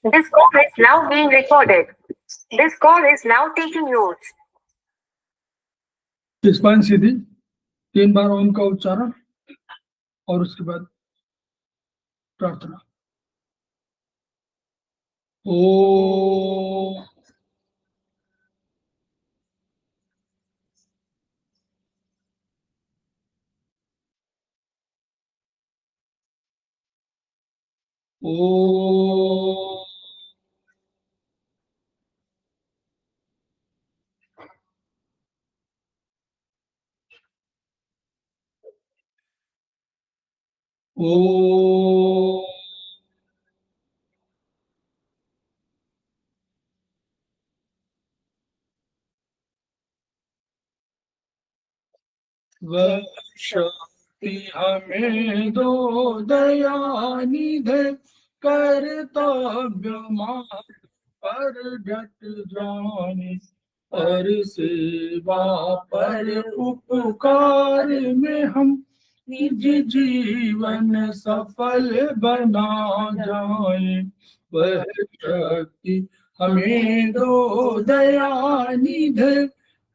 This call is now being recorded. This call is now taking notes. Spine सीधी 3 बार ओम का उच्चारण और उसके बाद प्रार्थना। ओ ओ वह शक्ति हमें दो दयानिधे कर्तव्य मार्ग पर डट जाने और सेवा पर उपकार में हम निज जीवन सफल बना जाए। वह शक्ति हमें दो दयानिधे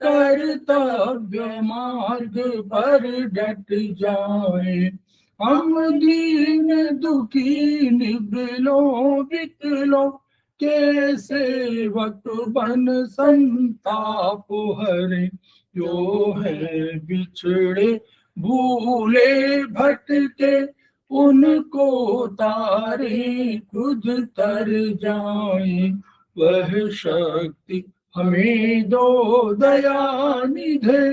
कर्तव्य मार्ग पर डट जाए। हम दीन दुखी निबलों बिकलों के सेवक बन संताप हरे। जो है बिछड़े भूले भटके उनको तारे खुद तर जाए। वह शक्ति हमें दो दयानिधे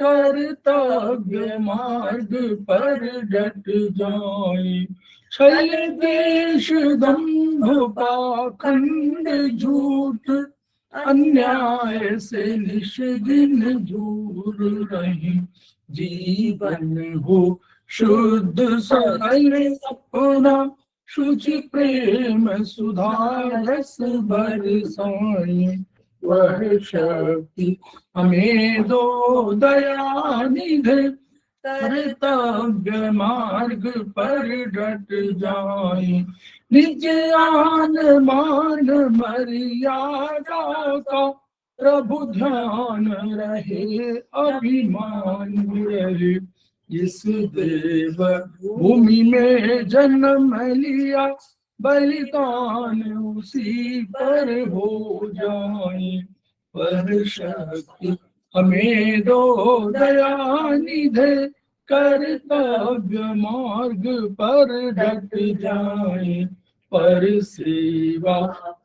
कर्तव्य मार्ग पर डट जाए। छल देश दंभ पाखंड झूठ अन्याय से निष्दिन दूर रहे। जीवन हो शुद्ध सरल अपना शुचि प्रेम सुधारस बरसाए। वह शक्ति हमें दो दयानिधे कर्तव्य मार्ग पर डट जाए। निज आन मान मर्यादा का प्रभु ध्यान रहे अभिमान रहे। इस देव भूमि में जन्म लिया बलिदान उसी पर हो जाए। वह शक्ति हमें दो दयानिधे कर्तव्य मार्ग पर डट जाए। पर सेवा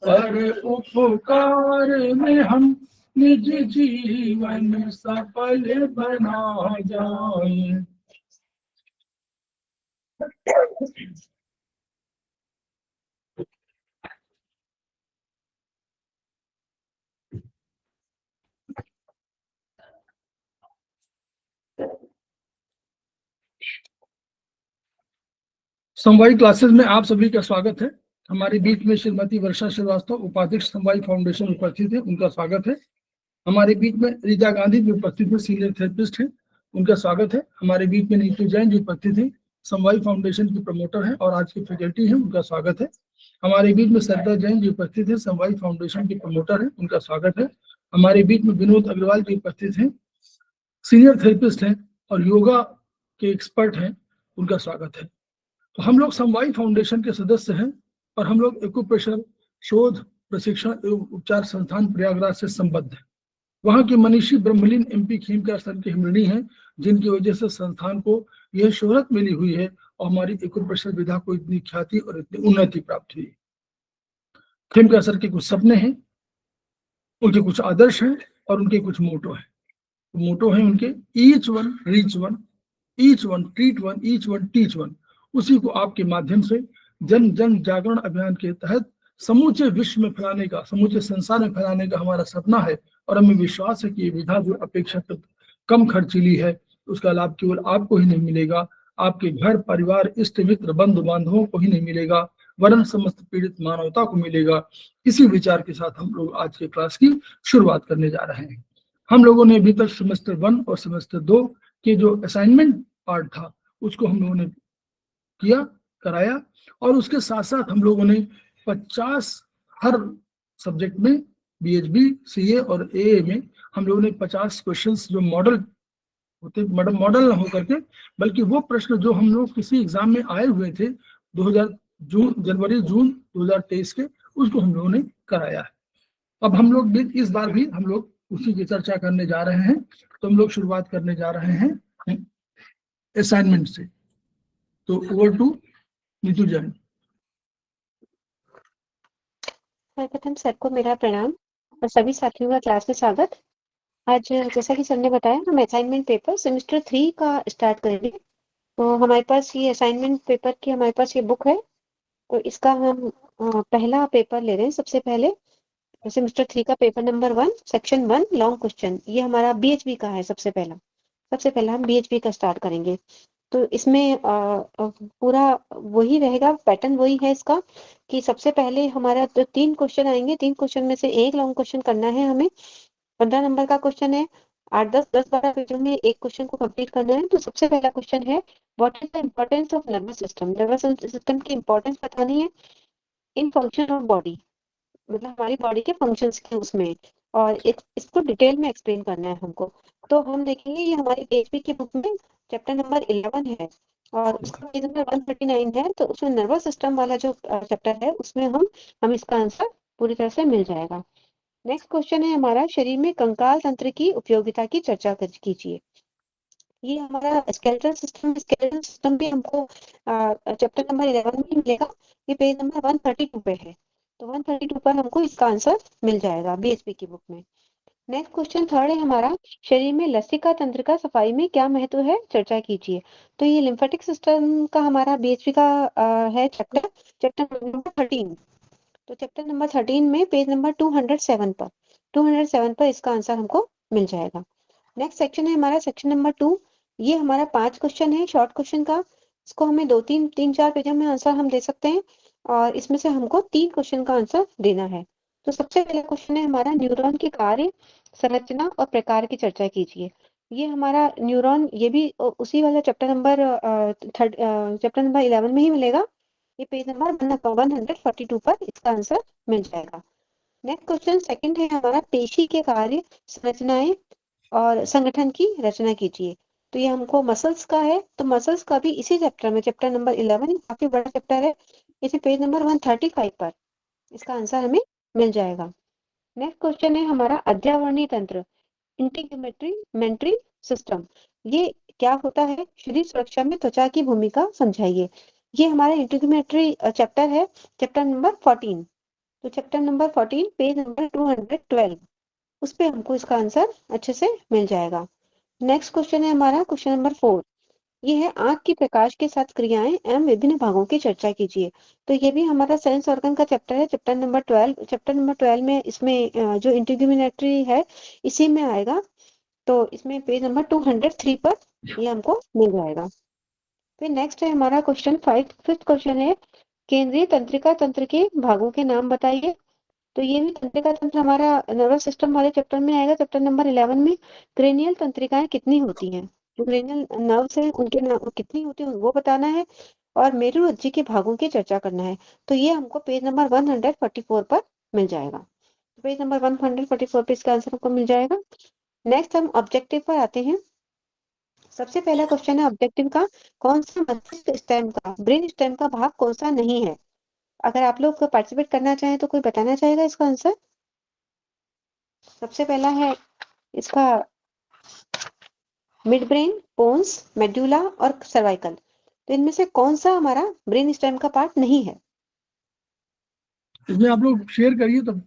पर उपकार में हम निज जीवन सफल बना जाए। समवायी क्लासेस में आप सभी का स्वागत है। हमारे बीच में श्रीमती वर्षा श्रीवास्तव उपाध्यक्ष समवायी फाउंडेशन उपस्थित है, उनका स्वागत है। हमारे बीच में रीजा गांधी जो उपस्थित है, सीनियर थेरेपिस्ट है, उनका स्वागत है। हमारे बीच में नीतू जैन जो उपस्थित है, समवायी फाउंडेशन की प्रमोटर है और आज की फैकल्टी है, उनका स्वागत है। हमारे बीच में सरिता जैन जो उपस्थित है, समवायी फाउंडेशन की प्रमोटर है, उनका स्वागत है। हमारे बीच में विनोद अग्रवाल जी उपस्थित हैं, सीनियर थेरेपिस्ट हैं और योगा के एक्सपर्ट हैं, उनका स्वागत है। तो हम लोग समवायी फाउंडेशन के सदस्य हैं और हम लोग एक्यूप्रेशर शोध प्रशिक्षण एवं उपचार संस्थान प्रयागराज से संबद्ध हैं। वहाँ की मनीषी ब्रह्मलीन MP खेमकार सर की हिमणी हैं, जिनकी वजह से संस्थान को यह शोहरत मिली हुई है और हमारी एक्यूप्रेशर विधा को इतनी ख्याति और इतनी उन्नति प्राप्त हुई। खेमकार सर के कुछ सपने हैं, उनके कुछ आदर्श हैं और उनके कुछ मोटो हैं। तो मोटो हैं उनके each one reach one, each one treat one, each one teach one. उसी को आपके माध्यम से जन जन जागरण अभियान के तहत समूचे विश्व में फैलाने का, समूचे संसार में फैलाने का हमारा सपना है और हमें विश्वास है कि ये विधा जो अपेक्षाकृत कम खर्चीली है, उसका लाभ केवल आपको ही नहीं मिलेगा, आपके घर परिवार इष्ट मित्र बंधु बांधवों को ही नहीं मिलेगा, वरन समस्त पीड़ित मानवता को मिलेगा। इसी विचार के साथ हम लोग आज के क्लास की शुरुआत करने जा रहे हैं। हम लोगों ने अभी तक सेमेस्टर 1 और सेमेस्टर 2 के जो असाइनमेंट पार्ट था उसको हम लोगों ने किया, कराया और उसके साथ साथ हम लोगों ने 50 हर सब्जेक्ट में बीएचबी, सीए और एए में हम लोगों ने 50 क्वेश्चंस जो मॉडल होते, मॉडल ना हो करके, बल्कि वो प्रश्न जो हम लोग किसी एग्जाम में आए हुए थे जनवरी जून 2023 के, उसको हम लोगों ने कराया है। अब हम लोग भी इस बार भी हम लोग उसी की चर्चा करने जा रहे हैं। तो हम लोग शुरुआत करने जा रहे हैं असाइनमेंट से। तो ओवर टू नीतू जैन। सर्वप्रथम सर को मेरा प्रणाम और सभी साथियों का क्लास में स्वागत। आज जैसा कि सर ने बताया, हम असाइनमेंट पेपर सेमेस्टर 3 का स्टार्ट करेंगे। तो हमारे पास ये असाइनमेंट पेपर की हमारे पास ये बुक है। तो इसका हम पहला पेपर ले रहे हैं। सबसे पहले सेमेस्टर 3 का paper number 1 section 1 long question, ये हमारा बीएचबी का है। सबसे पहला हम बीएचबी का स्टार्ट करेंगे। तो इसमें पूरा वही रहेगा, पैटर्न वही है इसका कि सबसे पहले हमारा तो 3 क्वेश्चन आएंगे। 3 क्वेश्चन में से एक लॉन्ग क्वेश्चन करना है हमें। 15 नंबर का क्वेश्चन है। 8-10-10-12 पेजों में एक क्वेश्चन को कंप्लीट करना है। तो सबसे पहला क्वेश्चन है, what is the importance of nervous system. Nervous system की इंपॉर्टेंस बतानी है इन फंक्शन ऑफ बॉडी, मतलब हमारी बॉडी के फंक्शंस के उसमें, और इसको डिटेल में एक्सप्लेन करना है हमको। तो हम देखेंगे ये हमारी बीएचपी की बुक में चैप्टर नंबर 11 है और उसका पेज नंबर 139 है। तो उसमें नर्वस सिस्टम वाला जो चैप्टर है उसमें हम इसका आंसर पूरी तरह से मिल जाएगा। नेक्स्ट क्वेश्चन है हमारा, शरीर में कंकाल तंत्र की उपयोगिता की चर्चा कीजिए। ये हमारा स्केलेटल सिस्टम भी हमको चैप्टर नंबर 11 में मिलेगा। ये पेज नंबर 132 पे है। तो 132 पर हमको इसका आंसर मिल जाएगा बीएचपी की बुक में। नेक्स्ट क्वेश्चन थर्ड है हमारा, शरीर में लसिका तंत्र का सफाई में क्या महत्व है, चर्चा कीजिए। तो ये लिम्फेटिक सिस्टम का हमारा बीएचपी का है चैप्टर नंबर 13। तो चैप्टर नंबर 13 में पेज नंबर 207 पर इसका आंसर हमको मिल जाएगा। नेक्स्ट सेक्शन है हमारा सेक्शन नंबर 2। ये हमारा 5 क्वेश्चन है शॉर्ट क्वेश्चन का। इसको हमें 2-3-4 पेजों में आंसर हम दे सकते हैं और इसमें से हमको 3 क्वेश्चन का आंसर देना है। तो सबसे पहला क्वेश्चन है हमारा, न्यूरॉन के कार्य, संरचना और प्रकार की चर्चा कीजिए। ये हमारा न्यूरॉन, ये भी उसी वाला चैप्टर नंबर 11 में ही मिलेगा। ये पेज नंबर 142 पर इसका आंसर मिल जाएगा। नेक्स्ट क्वेश्चन सेकंड है हमारा, पेशी के कार्य, संरचनाएं और संगठन की रचना कीजिए। तो ये हमको मसल्स का है। तो मसल्स का भी इसी चैप्टर में, चैप्टर नंबर 11, काफी बड़ा चैप्टर है, इसी पेज नंबर 135 पर इसका आंसर हमें मिल जाएगा। नेक्स्ट क्वेश्चन है हमारा, अध्यावरणीय तंत्र, इंटीग्यूमेंट्री सिस्टम, ये क्या होता है, शरीर सुरक्षा में त्वचा की भूमिका समझाइए। ये हमारा इंटीग्यूमेंट्री चैप्टर है, चैप्टर नंबर 14। तो चैप्टर नंबर 14 पेज नंबर 212, उस पे हमको इसका आंसर अच्छे से मिल जाएगा। नेक्स्ट क्वेश्चन है हमारा क्वेश्चन नंबर 4। ये है, आंख की प्रकाश के साथ क्रियाएं एवं विभिन्न भागों की चर्चा कीजिए। तो ये भी हमारा सेंस ऑर्गन का चैप्टर है, चैप्टर नंबर 12 में इसमें जो इंटीग्यूमेंट्री है इसी में आएगा। तो इसमें पेज नंबर 203 पर ये हमको मिल जाएगा। फिर नेक्स्ट है हमारा क्वेश्चन 5। फिफ्थ क्वेश्चन है, केंद्रीय तंत्रिका तंत्र के भागों के नाम बताइए। तो ये भी तंत्रिका तंत्र हमारा नर्वस सिस्टम वाले चैप्टर में आएगा, चैप्टर नंबर 11 में। क्रेनियल तंत्रिकाएं कितनी होती हैं, जो क्रेनियल नर्व्स है उनके नाम कितनी होती है वो बताना है और मेरुरज्जु के भागों की चर्चा करना है। तो ये हमको पेज नंबर 144 पर मिल जाएगा। पेज नंबर 144 पे इसका आंसर हमको मिल जाएगा। नेक्स्ट हम ऑब्जेक्टिव पर आते हैं। सबसे पहला क्वेश्चन है ऑब्जेक्टिव का, कौन सा मस्तिष्क स्टेम का, ब्रेन स्टेम का भाग कौन सा नहीं है। अगर आप लोग पार्टिसिपेट करना चाहें तो कोई बताना चाहेगा इसका आंसर। सबसे पहला है इसका मिड ब्रेन, पोन्स, मेडुला और सर्वाइकल। तो इनमें से कौन सा हमारा ब्रेन स्टेम का पार्ट नहीं है। इसमें आप लोग शेयर करिए तब।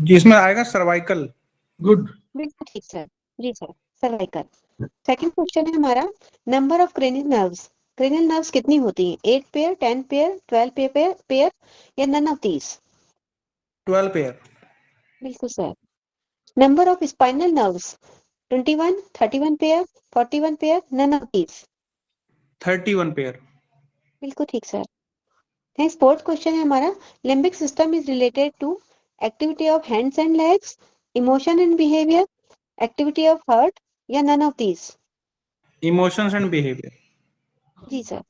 जिसमें आएगा सर्वाइकल। गुड, बिल्कुल ठीक सर, जी सर, सर्वाइकल। सेकंड क्वेश्चन है हमारा, number of cranial nerves, cranial nerves कितनी होती हैं, 8 पेयर, 10 पेयर, 12 पेयर या नन ऑफ दीज। 12 पेयर। बिल्कुल sir. Number of spinal nerves, 21, 31 pair, 41 pair, none of these. 31 pair. बिल्कुल ठीक सर। नेक्स्ट फोर्थ क्वेश्चन है हमारा, limbic system is related to activity of hands and legs, emotion and behaviour, activity of heart या none of these. Emotions and behaviour. जी sir.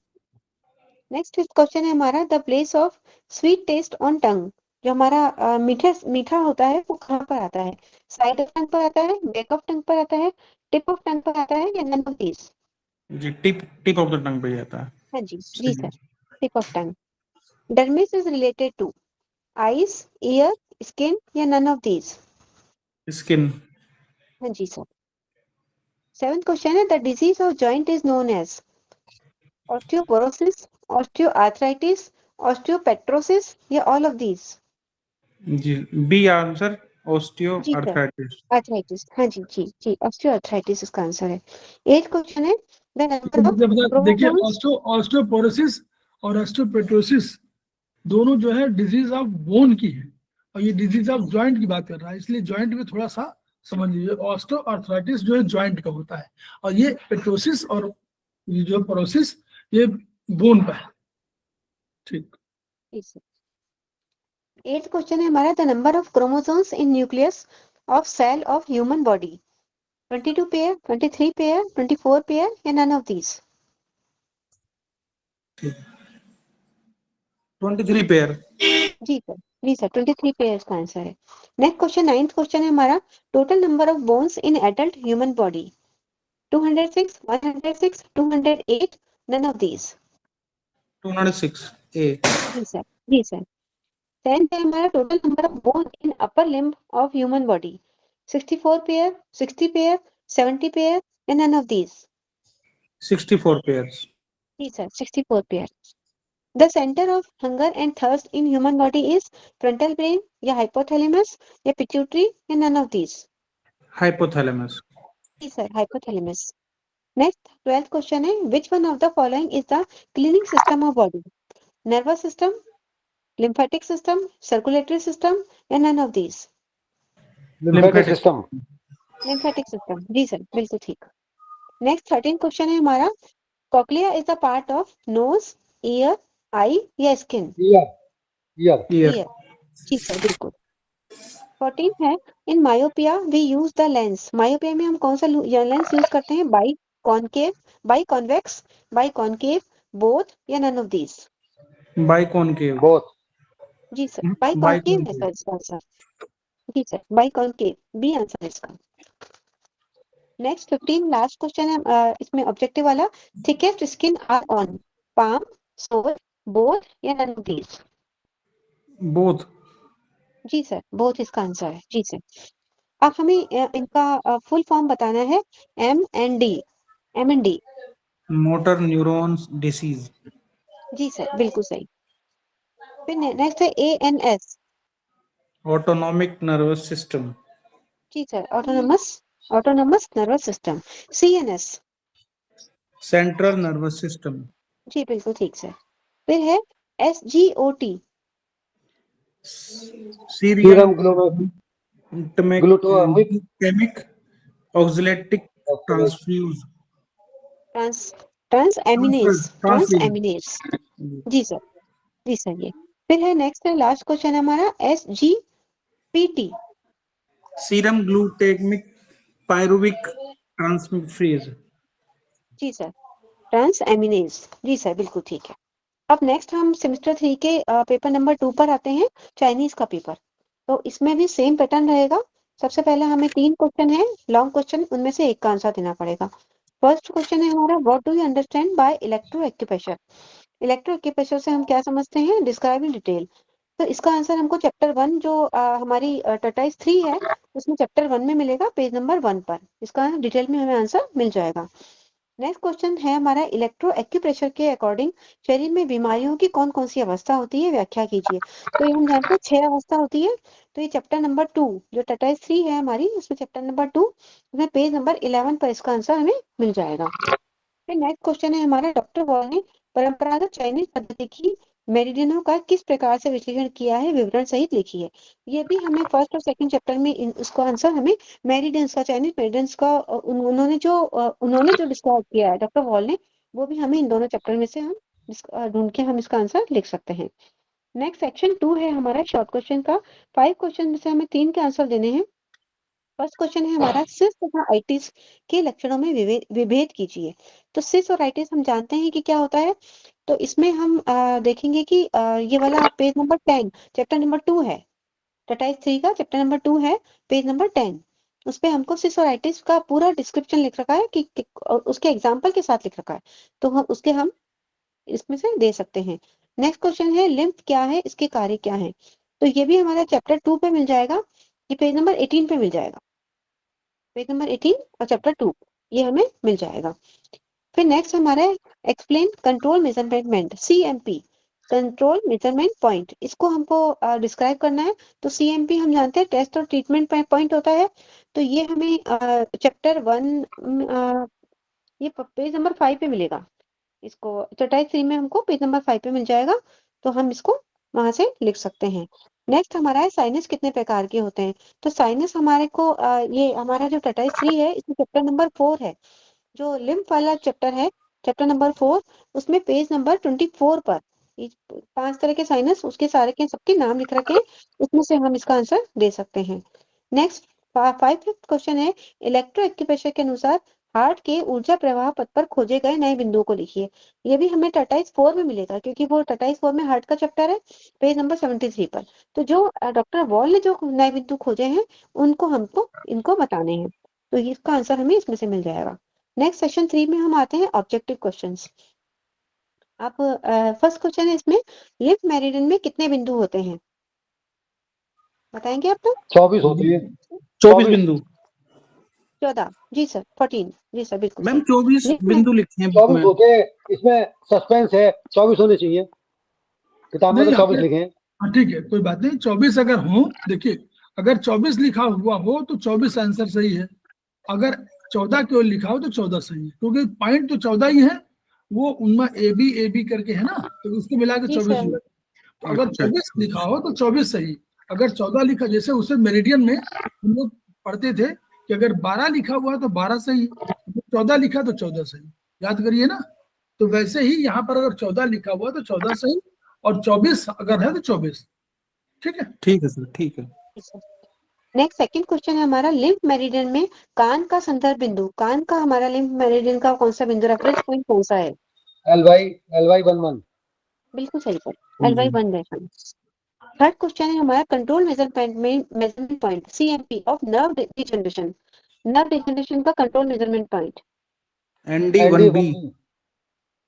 Next question है हमारा the place of sweet taste on tongue. जो हमारा मीठा मीठा होता है वो कहाँ पर आता है? साइड ऑफ टंग पर आता है, बैक ऑफ टंग पर आता है, टिप ऑफ टंग पर आता है या नन ऑफ दीज? जी टिप ऑफ द टंग पे जाता है। हाँ जी सही sir, tip of tongue. Dermis is related to eyes, ear, skin या नन ऑफ दीज? स्किन। हाँ जी सर। सेवेंथ क्वेश्चन है the disease of joint is known as osteoporosis, osteoarthritis, osteopetrosis या ऑल ऑफ दीज? जी B answer, osteo जी sir, arthritis. Arthritis. हाँ जी जी जी, ऑस्टियोआर्थराइटिस इसका आंसर है। एट क्वेश्चन है द इसका नंबर ऑफ मतलब देखिए, क्रोमोसोम्स। ऑस्टियोपोरोसिस और ऑस्टियोपेट्रोसिस दोनों जो है डिजीज ऑफ बोन की है, और ये डिजीज ऑफ जॉइंट की बात कर रहा है, इसलिए जॉइंट में थोड़ा सा समझ लीजिए। ऑस्टियोआर्थराइटिस जो है जॉइंट का होता है, और ये पेट्रोसिस और ये जो पोरोसिस ये बोन का है। ठीक। एट क्वेश्चन है हमारा the number of chromosomes in nucleus of cell of human body 22 pair, 23 pair, 24 pair या नन ऑफ दीज? 23 पेयर। जी सर, जी सर, 23 पेयर्स का आंसर है। नेक्स्ट क्वेश्चन, नाइन्थ क्वेश्चन है हमारा total number of bones in adult human body 206, 106, 208, none of these? 206 A. जी sir, जी sir. Tenth है हमारा total number of bone in upper limb of human body 64 pair, 60 pair, 70 pair या none of these? 64 pairs. जी sir, 64 pair. The centre of hunger and thirst in human body is frontal brain या hypothalamus या pituitary या none of these? Hypothalamus. जी sir, hypothalamus. Next 12th question है which one of the following is the cleaning system of body? Nervous system, lymphatic system, circulatory system या none of these? Lymphatic system. Lymphatic system, जी sir, बिल्कुल ठीक। Next 13 question है हमारा cochlea is the part of nose, ear, eye या skin? Ear. Ear. Ear. Ear, जी sir, बिल्कुल। 14 है in myopia we use the lens. Myopia में हम कौन सा लेंस यूज करते हैं? Biconcave, biconvex, biconcave, both या none of these? Biconcave. Both. जी सर, बाई कॉनकेव है सर इसका आंसर। जी sir, by concave B answer है इसका। नेक्स्ट 15 लास्ट क्वेश्चन है इसमें ऑब्जेक्टिव वाला thickest skin are on palm, sole, both या नन ऑफ दीज? बोथ। जी सर, बोथ इसका आंसर है। जी सर। अब हमें इनका फुल फॉर्म बताना है MND, MND। Motor neurons disease. जी सर, बिल्कुल सही। फिर नेक्स्ट है ANS। Autonomic nervous system. जी sir, autonomous, autonomous nervous system. CNS। Central nervous system. जी बिल्कुल ठीक सर। फिर है SGOT। Serum glutamic chemic oxaloacetic transfuse. Trans trans एमिनेज, trans transfuse. Aminase. जी सर, जी सर। ये फिर है नेक्स्ट है लास्ट क्वेश्चन है हमारा SGPT। Serum glutamic pyruvic transfuse. जी सर, ट्रांस एमिनेज। जी सर, बिल्कुल ठीक है। अब नेक्स्ट हम सेमेस्टर 3 के पेपर नंबर 2 पर आते हैं, चाइनीज का पेपर। तो इसमें भी सेम पैटर्न रहेगा। सबसे पहले हमें 3 क्वेश्चन है लॉन्ग क्वेश्चन, उनमें से एक का आंसर देना पड़ेगा। फर्स्ट क्वेश्चन है हमारा what do you understand by electro acupressure? Electro acupressure से हम क्या समझते हैं? Describe in detail. तो इसका आंसर हमको चैप्टर 1 जो हमारी टर्टाइज 3 है उसमें चैप्टर 1 में मिलेगा, पेज नंबर 1 पर। इसका डिटेल में हमें आंसर मिल जाएगा। नेक्स्ट क्वेश्चन है हमारा इलेक्ट्रो एक्यूप्रेशर के अकॉर्डिंग शरीर में बीमारियों की कौन कौन सी अवस्था होती है, व्याख्या कीजिए। तो ये हम जानते हैं 6 अवस्था होती है। तो ये चैप्टर नंबर 2 जो टटाइज 3 है हमारी, उसमें चैप्टर नंबर 2 उसमें पेज नंबर 11 पर इसका आंसर हमें मिल जाएगा। फिर नेक्स्ट क्वेश्चन है हमारा डॉक्टर वॉल ने परंपरागत चाइनीज पद्धति की मेरिडियनों का किस प्रकार से विश्लेषण किया है, विवरण सहित लिखिए। ये भी हमें फर्स्ट और सेकंड चैप्टर में उसका आंसर हमें मेरिडियंस का, चाइनीज मेरिडियंस का उन्होंने जो डिस्क्राइब किया है डॉक्टर वॉल ने, वो भी हमें इन दोनों चैप्टर में से हम ढूंढ के हम इसका आंसर लिख सकते हैं। नेक्स्ट सेक्शन 2 है हमारा शॉर्ट क्वेश्चन का। 5 क्वेश्चन में से हमें 3 के आंसर देने हैं। फर्स्ट क्वेश्चन है हमारा सिस तथा आइटिस के लक्षणों में विभेद कीजिए। तो सिस और आइटिस हम जानते हैं कि क्या होता है, तो इसमें हम देखेंगे कि ये वाला पेज नंबर 10 चैप्टर नंबर 2 है, टाटाइस 3 का चैप्टर नंबर 2 है, पेज नंबर 10। उस पे हमको सिसोराइटिस का पूरा डिस्क्रिप्शन लिख रखा है कि उसके एग्जाम्पल के साथ लिख रखा है, तो हम इसमें से दे सकते हैं। नेक्स्ट क्वेश्चन है लिम्फ क्या है, इसके कार्य क्या है, तो ये भी हमारा चैप्टर 2 पे मिल जाएगा, ये पेज नंबर 18 पे मिल जाएगा, पेज नंबर 18 और चैप्टर 2 ये हमें मिल जाएगा। फिर नेक्स्ट हमारा explain control measurement CMP, control measurement point, इसको हमको डिस्क्राइब करना है। तो CMP हम जानते हैं टेस्ट और ट्रीटमेंट पॉइंट होता है, तो ये हमें चैप्टर 1 ये पेज नंबर 5 पे मिलेगा। इसको एक्सरसाइज 3 में हमको पेज नंबर 5 पे मिल जाएगा, तो हम इसको वहां से लिख सकते हैं। नेक्स्ट हमारा है साइनस कितने प्रकार के होते हैं, तो साइनस हमारे को ये हमारा जो एक्सरसाइज 3 है इसमें चैप्टर नंबर 4 है, जो लिम्फ वाला चैप्टर है, चैप्टर नंबर 4, उसमें पेज नंबर 24 पर 5 तरह के साइनस, उसके सारे के सबके नाम लिख रखे हैं, उसमें से हम इसका आंसर दे सकते हैं। नेक्स्ट 5th क्वेश्चन है इलेक्ट्रो एक्यूप्रेशर के अनुसार हार्ट के ऊर्जा प्रवाह पथ पर खोजे गए नए बिंदुओं को लिखिए। ये भी हमें टाटाइस 4 में मिलेगा, क्योंकि वो टाटाइस 4 में हार्ट का चैप्टर है, पेज नंबर 73 पर। तो जो डॉक्टर वॉल ने जो नए बिंदु खोजे हैं उनको हमको इनको बताने हैं, तो इसका आंसर हमें इसमें से मिल जाएगा। नेक्स्ट सेशन 3 में हम आते हैं ऑब्जेक्टिव क्वेश्चंस। आप फर्स्ट क्वेश्चन है इसमें लिम्फ मेरिडियन में कितने बिंदु होते हैं, बताएंगे आप? तो 24 होती है। 24 बिंदु 14 जी सर, 14 जी सर, बिल्कुल मैम, सही। 24 लिम्फ बिंदु लिखे हैं बुक 24 में। होते हैं, इसमें सस्पेंस है, 24 होने चाहिए, किताब में तो नहीं 24 आपने, लिखे हैं। हाँ ठीक है कोई बात नहीं, 24 अगर हो, देखिए अगर 24 लिखा हुआ हो तो 24 आंसर सही है, अगर 14 केवल लिखा हो तो 14 सही है, क्योंकि पॉइंट तो 14 ही है, वो उनमें ए बी करके है ना, तो उसको मिला के जी 24 सर। हुआ। तो अगर अच्छा 24 लिखा हो तो 24 सही, अगर 14 लिखा, जैसे उसे मेरिडियन में हम लोग पढ़ते थे कि अगर 12 लिखा हुआ है तो 12 सही, 14 लिखा तो 14 सही, याद करिए ना। तो वैसे ही यहाँ पर अगर 14 लिखा हुआ तो 14 सही, और 24 अगर है तो 24, ठीक है। ठीक है सर, ठीक है। नेक्स्ट सेकंड क्वेश्चन है हमारा लिम्फ मेरिडियन में कान का संदर्भ बिंदु, कान का हमारा लिम्फ मेरिडियन का कौन सा बिंदु, रेफरेंस पॉइंट कौन सा है? LY 11। बिल्कुल सही सर, जी। LY 1 reference. थर्ड क्वेश्चन है हमारा control measurement point CMP of nerve degeneration, nerve degeneration का कंट्रोल मेजरमेंट पॉइंट। ND1B।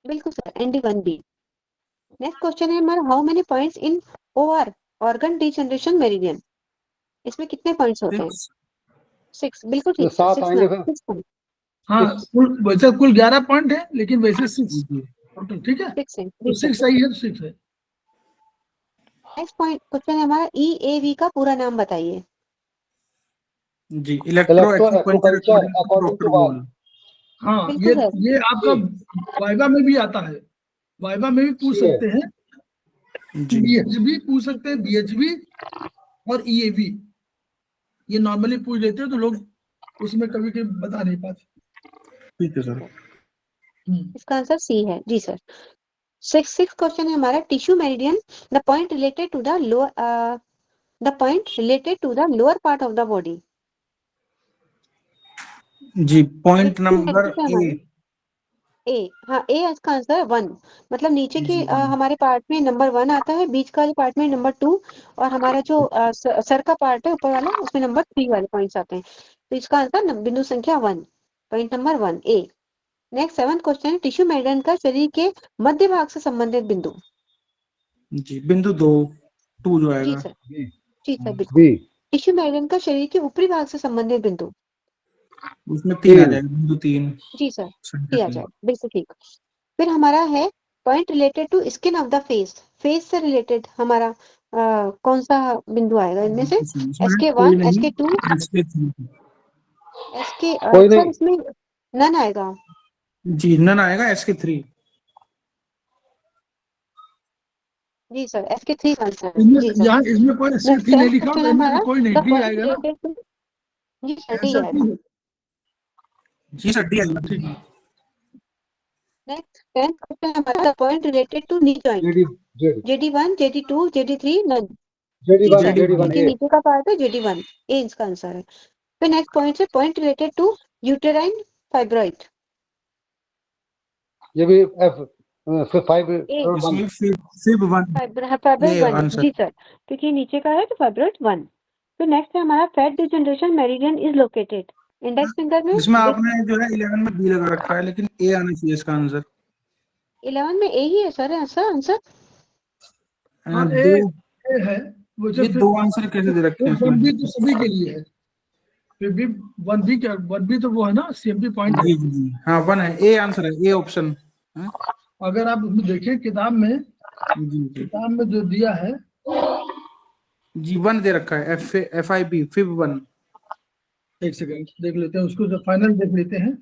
बिल्कुल सर, ND1B। नेक्स्ट क्वेश्चन है हमारा how many points in OR organ degeneration meridian, इसमें कितने पॉइंट्स होते हैं? 6, बिल्कुल तो ठीक सर, 7 आएंगे फिर। 6 पॉइंट, हाँ कुल वैसे कुल 11 पॉइंट है, लेकिन वैसे 6 जी टोटल, ठीक है, 6 है तो जी सर। 6 सही है तो 6 है। नेक्स्ट पॉइंट क्वेश्चन है हमारा EAV का पूरा नाम बताइए। जी, electro electro acupuncture acupuncture according to according doctor to Voll. Voll. हाँ बिल्कुल सर। ये आपका वाइवा में भी आता है, वाइवा में भी पूछ सी है। सकते हैं, जी BHB पूछ सकते हैं, BHB और EAV, ये नॉर्मली पूछ लेते हैं तो लोग उसमें कभी कभी बता नहीं पाते। ठीक है सर। इसका आंसर C है जी सर। सिक्स क्वेश्चन है हमारा tissue meridian, the point related to the lower part of the body. जी, पॉइंट नंबर ए, हाँ ए इसका आंसर 1, मतलब नीचे के जी, हमारे पार्ट में नंबर 1 आता है, बीच का पार्ट में नंबर 2, और हमारा जो सर का पार्ट है ऊपर वाला उसमें नंबर 3 वाले पॉइंट्स आते हैं, तो इसका आंसर बिंदु संख्या 1, पॉइंट नंबर 1 ए। नेक्स्ट 7th क्वेश्चन है टिश्यू मेरिडियन का शरीर के मध्य भाग से संबंधित बिंदु। जी, बिंदु 2 जो जी आएगा। सर, जी सर बिल्कुल। बी। टिश्यू मेरिडियन का शरीर के ऊपरी भाग से संबंधित बिंदु। उसमें 3 आ 3। जाएगा, बिंदु 3, जी सर, संख्या किया 3। जाए, बिल्कुल ठीक। फिर हमारा है point related to skin of the face, face से रिलेटेड हमारा कौन सा बिंदु आएगा इनमें से? इसमें कोई SK1 नहीं, SK2 SK3। SK कोई सर नहीं। इसमें नन आएगा। जी, नन आएगा, SK3। जी सर, SK3 आंसर है इसमें जी सर। यहाँ इसमें कोई नेक्स्ट SK3 नहीं 10th लिखा क्वेश्चन तो है इनमें से हमारा कोई नहीं, द डी पॉइंट आएगा ना, रिलेटेड टू, जी सर डी आंसर आएगा। डी है। जी सर, डी आएगा। ठीक है। नेक्स्ट 10th क्वेश्चन हमारा the point related to knee joint, JD JD1 JD2 JD3 none. जी जेडी1 सर, जेडी1 ये ए। नीचे का पार्ट है JD1 ए, इसका आंसर है। फिर नेक्स्ट पॉइंट है point related to uterine fibroid. ये भी F फाइब्रोइड इसमें फिब 1 फाइब्रोइड ये 1 आंसर। जी सर, क्योंकि नीचे का है तो फाइब्रोइड 1। तो नेक्स्ट है हमारा fat degeneration meridian is located index finger में। इसमें आपने जो है 11 में बी लगा रखा है, लेकिन ए आना चाहिए इसका आंसर। 11 में ए ही है सर आंसर। हाँ, दो ए है वो ये दो आंसर कैसे दे रखे हैं इसमें? 1B तो सभी के लिए है, फिर भी 1B तो वो है ना CMP पॉइंट है। जी जी जी हाँ 1 है, ए आंसर है, ए ऑप्शन। अगर आप उसमें देखें किताब में जी जी जो दिया है जी 1 दे रखा है, FIB फिब 1। एक सेकंड देख लेते हैं उसको, जब फाइनल देख लेते हैं।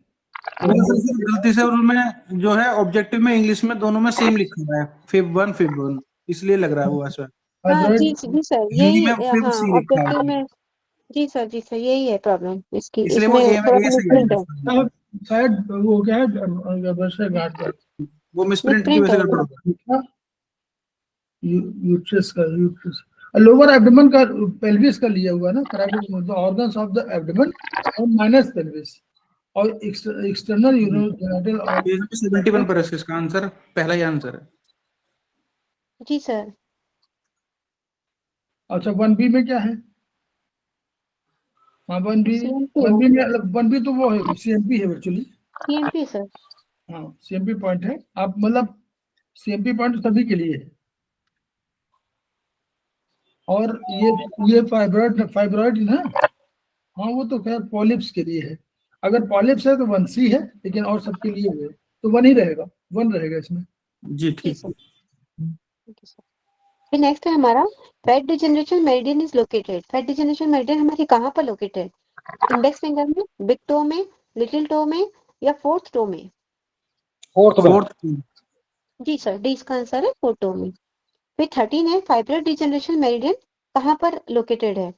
गलती से उनमें जो है ऑब्जेक्टिव में इंग्लिश में दोनों में सेम लिखा हुआ है, फिब 1 इसलिए लग रहा है वो ऐसा। हाँ जी जी सर, हिंदी यही में फिब हाँ सी लिखा ऑब्जेक्टिव है, में। जी सर यही है प्रॉब्लम इसकी, इसलिए वो इसमें ए में थोड़ा ए सही मिसप्रिंट है। है। शायद वो क्या है गर्भाशय गांठ का वो मिसप्रिंट की मिसप्रिंट वजह है से गड़बड़ होगा। यूट्रस लोअर एब्डोमेन का पेल्विस का लिया हुआ ना, the organs of the abdomen और माइनस पेल्विस और एक्सटर्नल यूरोजेनिटल और पेज नंबर 71 पर है इसका आंसर, पहला ही आंसर है। जी सर। अच्छा 1B में क्या है? हाँ 1B CMP 1B में 1B तो वो है CMP है एक्चुअली। CMP sir. हाँ CMP पॉइंट है, आप मतलब CMP पॉइंट सभी के लिए है। और ये फाइब्रॉइड ना, हाँ वो तो खैर पॉलिप्स के लिए है। अगर पॉलिप्स है तो 1C है, लेकिन और सबके लिए है तो 1 ही रहेगा, 1 रहेगा इसमें। जी ठीक है। फिर नेक्स्ट है हमारा fat degeneration meridian is located. Fat degeneration meridian हमारी कहाँ पर लोकेटेड? इंडेक्स फिंगर में, बिग टो में, लिटिल टो में या फोर्थ टो में? फोर्थ जी सर, डी इसका आंसर है, फोर्थ टो में। फिर 13 है फाइब्रोइड डिजनरेशन मेरिडियन कहाँ पर लोकेटेड है?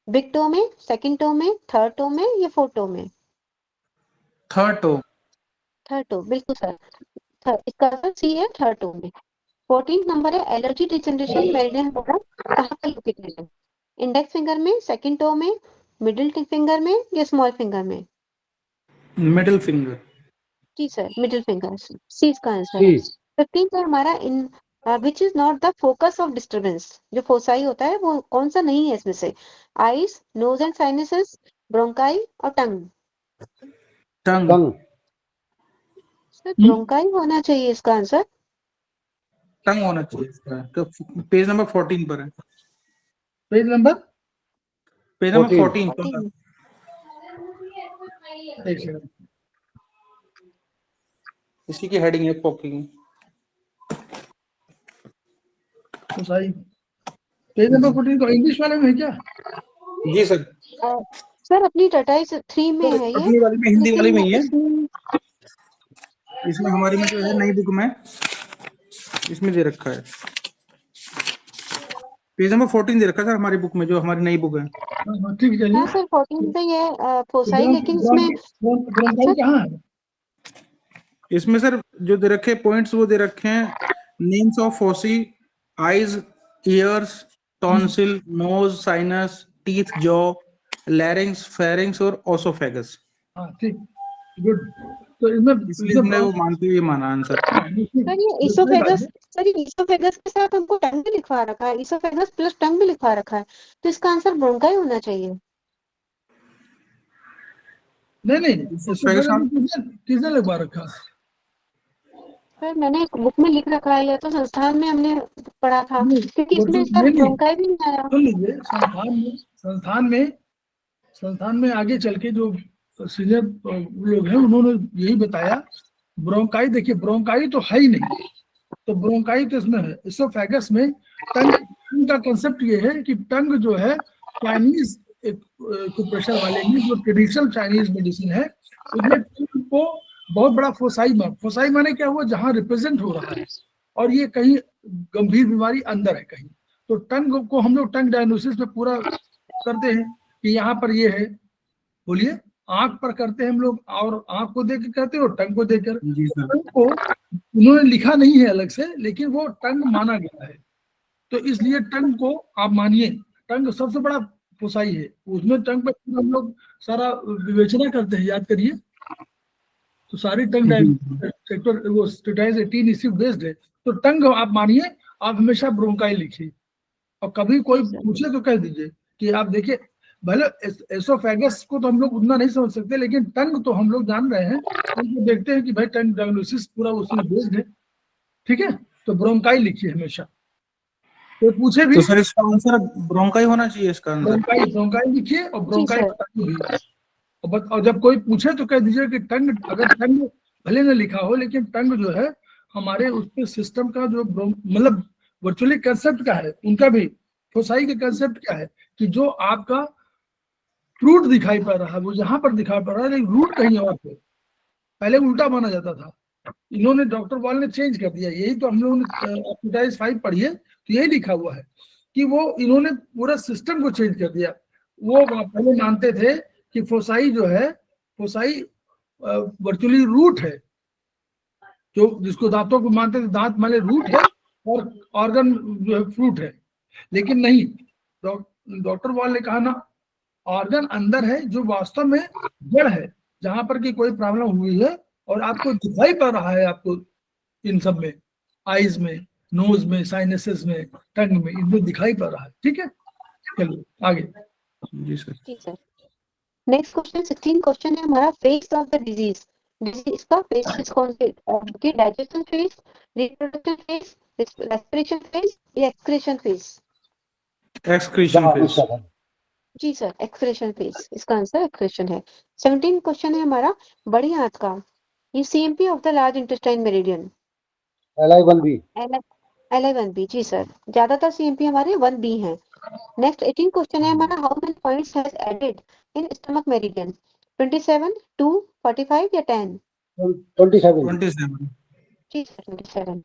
बिग टो में, सेकंड टो में, थर्ड टो में या फोर्थ टो में? थर्ड टो बिल्कुल सर। इसका आंसर सी है, थर्ड टो में। 14 नंबर है एलर्जी डिजनरेशन मेरिडियन हमारा कहाँ पर लोकेटेड है? इंडेक्स फिंगर में, सेकंड टो में, मिडिल फिंगर में या स्मॉल फिंगर में? Middle finger. जी सर, मिडिल फिंगर, सी इसका आंसर है। 15 है हमारा in which is not the focus of disturbance. जो फोसाई होता है वो कौन सा नहीं है इसमें से? Eyes, nose and sinuses, bronchi और टंग? टंग सर ब्रोंकाई होना चाहिए इसका आंसर। टंग होना चाहिए इसका, तो पेज नंबर 14 पर है। पेज नंबर 14 पर। एक सेकंड, इसी की हेडिंग है पॉकिंग। तो सही पेज नंबर 14 तो इंग्लिश वाले में है क्या? जी सर, सर अपनी टाटाइस 3 में है ये, अपनी वाली में, हिंदी वाली में ही है। इसमें इसमें हमारी में जो है नई बुक में इसमें दे रखा है, पेज नंबर 14 दे रखा है सर हमारी बुक में, जो हमारी नई बुक है। हाँ, ठीक है चलिए। हाँ सर 14 पे ये फोसाई, लेकिन इसमें ब्रोंकाई कहाँ है? इसमें सर जो दे रखे पॉइंट्स वो दे रखे हैं, names of foci, eyes, ears, tonsil, nose, sinus, teeth, jaw, larynx, pharynx और ओसोफेगस। हाँ ठीक, गुड। तो इसलिए हमने वो मानते हुए माना आंसर। सर ये इसोफेगस, सर ये इसोफेगस के साथ हमको टंग भी लिखवा रखा है, इसोफेगस प्लस टंग भी लिखवा रखा है, तो इसका आंसर ब्रोंकाई होना चाहिए। नहीं किसने लगवा रखा? सर मैंने बुक में लिख रखा है, या तो संस्थान में हमने पढ़ा था, क्योंकि इसमें सर नहीं, ब्रोंकाई भी नहीं आया। सुन लीजिए, संस्थान में आगे चल के जो सीनियर लोग हैं उन्होंने यही बताया, ब्रोंकाई देखिए ब्रोंकाई तो है ही नहीं, तो ब्रोंकाई तो इसमें है। इसोफेगस में टंग का कंसेप्ट ये है कि टंग जो है चाइनीज प्रेशर वाले में, जो ट्रेडिशनल चाइनीज मेडिसिन है उसमें टंग को बहुत बड़ा फोसाई माने क्या हुआ, जहाँ रिप्रेजेंट हो रहा है, और ये कहीं गंभीर बीमारी अंदर है कहीं, तो टंग को हम लोग टंग डायग्नोसिस में पूरा करते हैं कि यहाँ पर ये है, बोलिए, आंख पर करते हैं हम लोग, और आंख को देख कर करते हैं और टंग को देखकर। टंग को उन्होंने लिखा नहीं है अलग से, लेकिन वो टंग माना गया है, तो इसलिए टंग को आप मानिए, टंग सबसे बड़ा फोसाई है, उसमें टंग पर हम लोग सारा विवेचना करते हैं, याद करिए। तो सारी टंग सेक्टर वो स्टेटाइज 18 इसी बेस्ड है। तो टंग आप मानिए, आप हमेशा ब्रोंकाई लिखिए, और कभी कोई पूछे तो कह दीजिए कि आप देखिए, भले एसोफेगस को तो हम लोग उतना नहीं समझ सकते, लेकिन टंग तो हम लोग जान रहे हैं, तो देखते हैं कि भाई टंग डायग्नोसिस पूरा उसी बेस्ड है, ठीक है। तो ब्रोंकाई लिखिए हमेशा, तो पूछे भी तो सर इसका आंसर ब्रोंकाई होना चाहिए, इसका आंसर ब्रोंकाई लिखिए और ब्रोंकाई सर। बताइए भी। और जब कोई पूछे तो कह दीजिए कि टंग, अगर टंग भले न लिखा हो, लेकिन टंग जो है हमारे उसके सिस्टम का जो मतलब वर्चुअली कंसेप्ट का है, उनका भी फोसाई का कंसेप्ट क्या है कि जो आपका फ्रूट दिखाई पड़ रहा है वो यहाँ पर दिखाई पड़ रहा है, लेकिन रूट कहीं और पे। पहले उल्टा माना जाता था, इन्होंने डॉक्टर वॉल ने चेंज कर दिया। यही तो हम लोगों ने एपिटाइज 5 पढ़ी है, तो यही लिखा हुआ है कि वो इन्होंने पूरा सिस्टम को चेंज कर दिया। वो पहले मानते थे कि फोसाई जो है, फोसाई वर्चुअली रूट है, जो जिसको दांतों को मानते थे, दांत माने रूट है और ऑर्गन जो है फ्रूट है। लेकिन नहीं, डॉक्टर वॉल ने कहा ना, ऑर्गन अंदर है जो वास्तव में जड़ है, जहां पर की कोई प्रॉब्लम हुई है और आपको दिखाई पड़ रहा है, आपको इन सब में, आईज में, नोज में, साइनसेस में, टंग में, इनमें दिखाई पड़ रहा है, ठीक है। चलिए आगे। जी सर। जी सर। नेक्स्ट क्वेश्चन 16 क्वेश्चन है हमारा, phase of the disease. Disease का फेज कौन से, कि digestion phase, reproduction phase, respiration phase या एक्सक्रीशन फेज? Excretion phase. जी सर, एक्सक्रीशन फेज, इसका आंसर एक्सक्रीशन है। 17 क्वेश्चन है हमारा, बड़ी आंत का, ये CMP of the large intestine meridian. LI1B। LI1B, जी सर, ज्यादातर सीएमपी हमारे 1B हैं। नेक्स्ट 18 क्वेश्चन है हमारा, how many points has added in stomach meridian? 27, 2, 45 या 10? 27। जी सर, 27।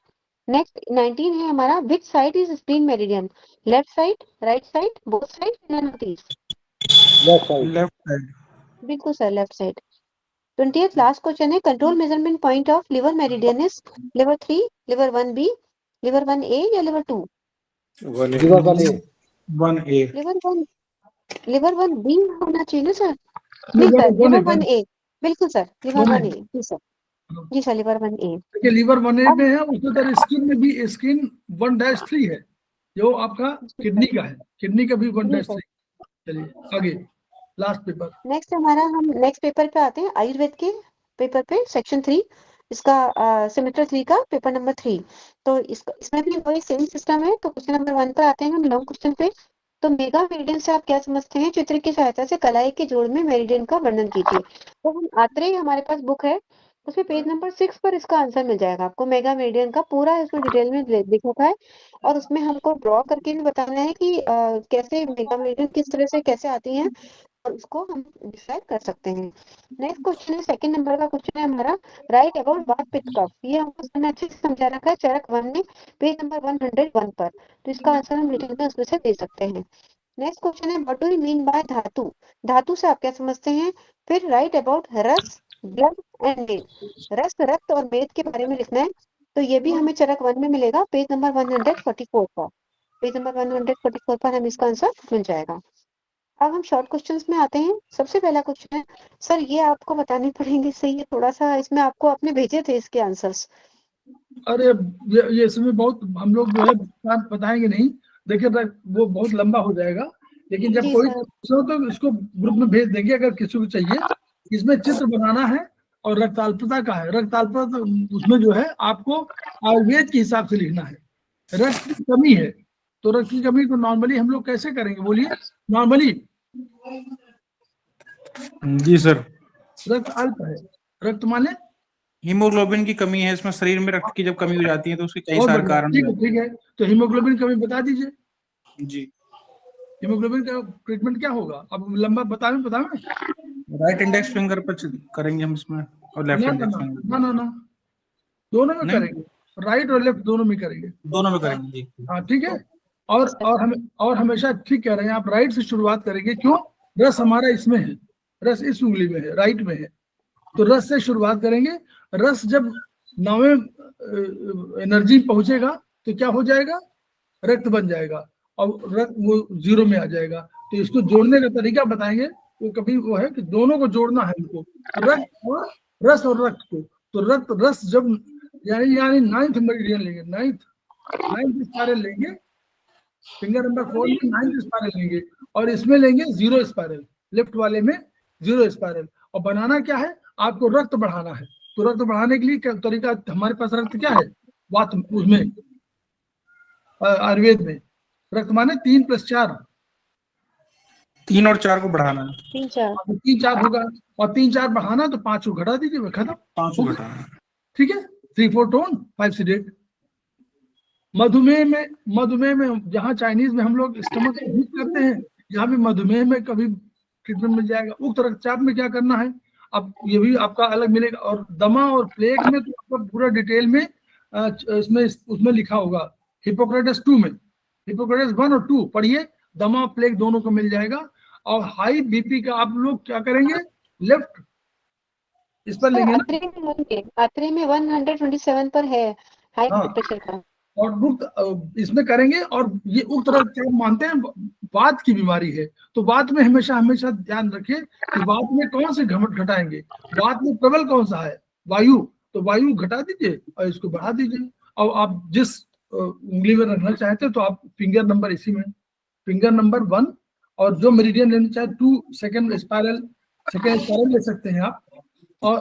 नेक्स्ट 19 है हमारा, which side is spleen meridian? Left side, right side, both side, none of these? Left side. Left side. बिल्कुल sir, left side. 20th last question है, control measurement point of liver meridian is liver 3, liver 1B, liver 1A या liver 2? Liver 1A। 1A। Liver 1B होना चाहिए ना sir? नहीं sir, liver 1A, बिल्कुल sir, liver 1A, जी sir, जी sir, liver 1A। देखिए liver 1A में है, उसी तरह स्किन में भी स्किन 1-3 है, जो आपका किडनी का है, किडनी का भी 1-3। चलिए आगे, लास्ट पेपर। नेक्स्ट हमारा, हम नेक्स्ट पेपर पे आते हैं, आयुर्वेद के पेपर पे, सेक्शन 3, इसका सेमेस्टर 3 का पेपर नंबर 3। तो इसमें भी वही सेम सिस्टम है। तो क्वेश्चन नंबर 1 पर आते हैं हम, लॉन्ग क्वेश्चन पे। तो मेगा मेरिडियन से आप क्या समझते हैं? चित्र की सहायता से कलाई के जोड़ में मेरिडियन का वर्णन कीजिए। तो हम आत्रेय, हमारे पास बुक है, उसमें पेज नंबर 6 पर इसका आंसर मिल जाएगा आपको। मेगा मेरिडियन का पूरा इसमें डिटेल में लिखा है, और उसमें हमको ड्रॉ करके भी बताना है कि कैसे मेगा मेरिडियन किस तरह से कैसे आती हैं, और उसको हम डिसाइड कर सकते हैं। नेक्स्ट क्वेश्चन है, सेकंड नंबर का क्वेश्चन है हमारा, राइट अबाउट वात पित्त कफ। ये हमको इसमें अच्छे से समझा रखा है चरक 1 में, पेज नंबर 101 पर। तो इसका आंसर हम डिटेल में उसमें से दे सकते हैं। नेक्स्ट क्वेश्चन है, what do you mean by धातु? धातु से आप क्या समझते हैं? फिर राइट अबाउट रस, ब्लड एंड मेद। रस, रक्त और मेद के बारे में लिखना है। तो ये भी हमें चरक 1 में मिलेगा, पेज नंबर 144 पर। पेज नंबर 144 पर हमें इसका आंसर मिल जाएगा। अब हम शॉर्ट क्वेश्चंस में आते हैं। सबसे पहला क्वेश्चन है, सर ये आपको बताने पड़ेंगे, सही है थोड़ा सा, इसमें आपको आपने भेजे थे इसके आंसर्स। अरे ये इसमें बहुत हम लोग जो है बताएंगे नहीं, देखिए वो बहुत लंबा हो जाएगा, लेकिन जब जी कोई सर। हो तो इसको ग्रुप में भेज देंगे अगर किसी को चाहिए। इसमें चित्र बनाना है और रक्ताल्पता का है। रक्ताल्पता उसमें जो है आपको आयुर्वेद के हिसाब से लिखना है। रक्त की कमी है, तो रक्त की कमी को नॉर्मली हम लोग कैसे करेंगे, बोलिए नॉर्मली? जी सर। रक्त अल्प है, रक्त माने हीमोग्लोबिन की कमी है इसमें, शरीर में रक्त की जब कमी हो जाती है तो उसके कई सारे कारण ठीक है, ठीक है। तो हीमोग्लोबिन कमी बता दीजिए। जी। हीमोग्लोबिन का ट्रीटमेंट क्या होगा? अब लंबा बताएं। राइट इंडेक्स फिंगर पर करेंगे हम इसमें, और लेफ्ट इंडेक्स फिंगर। ना, दोनों में करेंगे, राइट और लेफ्ट दोनों में करेंगे, दोनों में करेंगे जी। हाँ ठीक है। और हमेशा ठीक कह रहे हैं आप, राइट से शुरुआत करेंगे। क्यों? रस हमारा इसमें है, रस इस उंगली में है, राइट में है, तो रस से शुरुआत करेंगे। रस जब 9वें एनर्जी पहुंचेगा तो क्या हो जाएगा? रक्त बन जाएगा, और रक्त वो 0 में आ जाएगा। तो इसको जोड़ने का तरीका बताएंगे। वो कभी वो है कि दोनों को जोड़ना है, उनको रक्त और रस और रक्त को। तो रक्त रस जब यानी 9th मेरिडियन लेंगे, 9th स्पाइरल लेंगे, फिंगर नंबर 4 में 9th स्पाइरल लेंगे और इसमें लेंगे 0 स्पाइरल, लेफ्ट वाले में 0 स्पाइरल। और बनाना क्या है, आपको रक्त बढ़ाना है। तो रक्त बढ़ाने के लिए क्या तरीका, हमारे पास रक्त क्या है, वात, उसमें आयुर्वेद में रक्त माने 3 + 4, 3 और 4 को बढ़ाना है, 3 4 3 4 होगा और 3 4 बढ़ाना तो 5 को घटा दीजिए, खत्म, 5 को घटाना है। ठीक है। 3 4 टोन 5 सीडेट। मधुमेह में जहाँ चाइनीज में हम लोग स्टमक को हीट करते हैं, यहाँ भी मधुमेह में कभी ट्रीटमेंट मिल जाएगा। उक्त रक्तचाप में क्या करना है, अब ये भी आपका अलग मिलेगा। और दमा और प्लेग में तो आपका पूरा डिटेल में इसमें उसमें लिखा होगा, हिपोक्रेटिस 2 में, हिपोक्रेटिस 1 और 2 पढ़िए, दमा और प्लेग दोनों को मिल जाएगा। और हाई बीपी का आप लोग क्या करेंगे, लेफ्ट इस पर लेंगे ना, आत्रे में 127 पर है हाई हाँ। प्रेशर का, और गुप्त इसमें करेंगे। और ये उक्त रक्तचाप मानते हैं वात की बीमारी है, तो वात में हमेशा ध्यान रखिए कि वात में कौन से घमट घटाएंगे, वात में प्रबल कौन सा है, वायु, तो वायु घटा दीजिए और इसको बढ़ा दीजिए। और आप जिस उंगली में रखना चाहते हैं तो आप फिंगर नंबर इसी में, फिंगर नंबर 1, और जो मेरिडियन लेना चाहे 2 सेकेंड स्पाइरल ले सकते हैं आप, और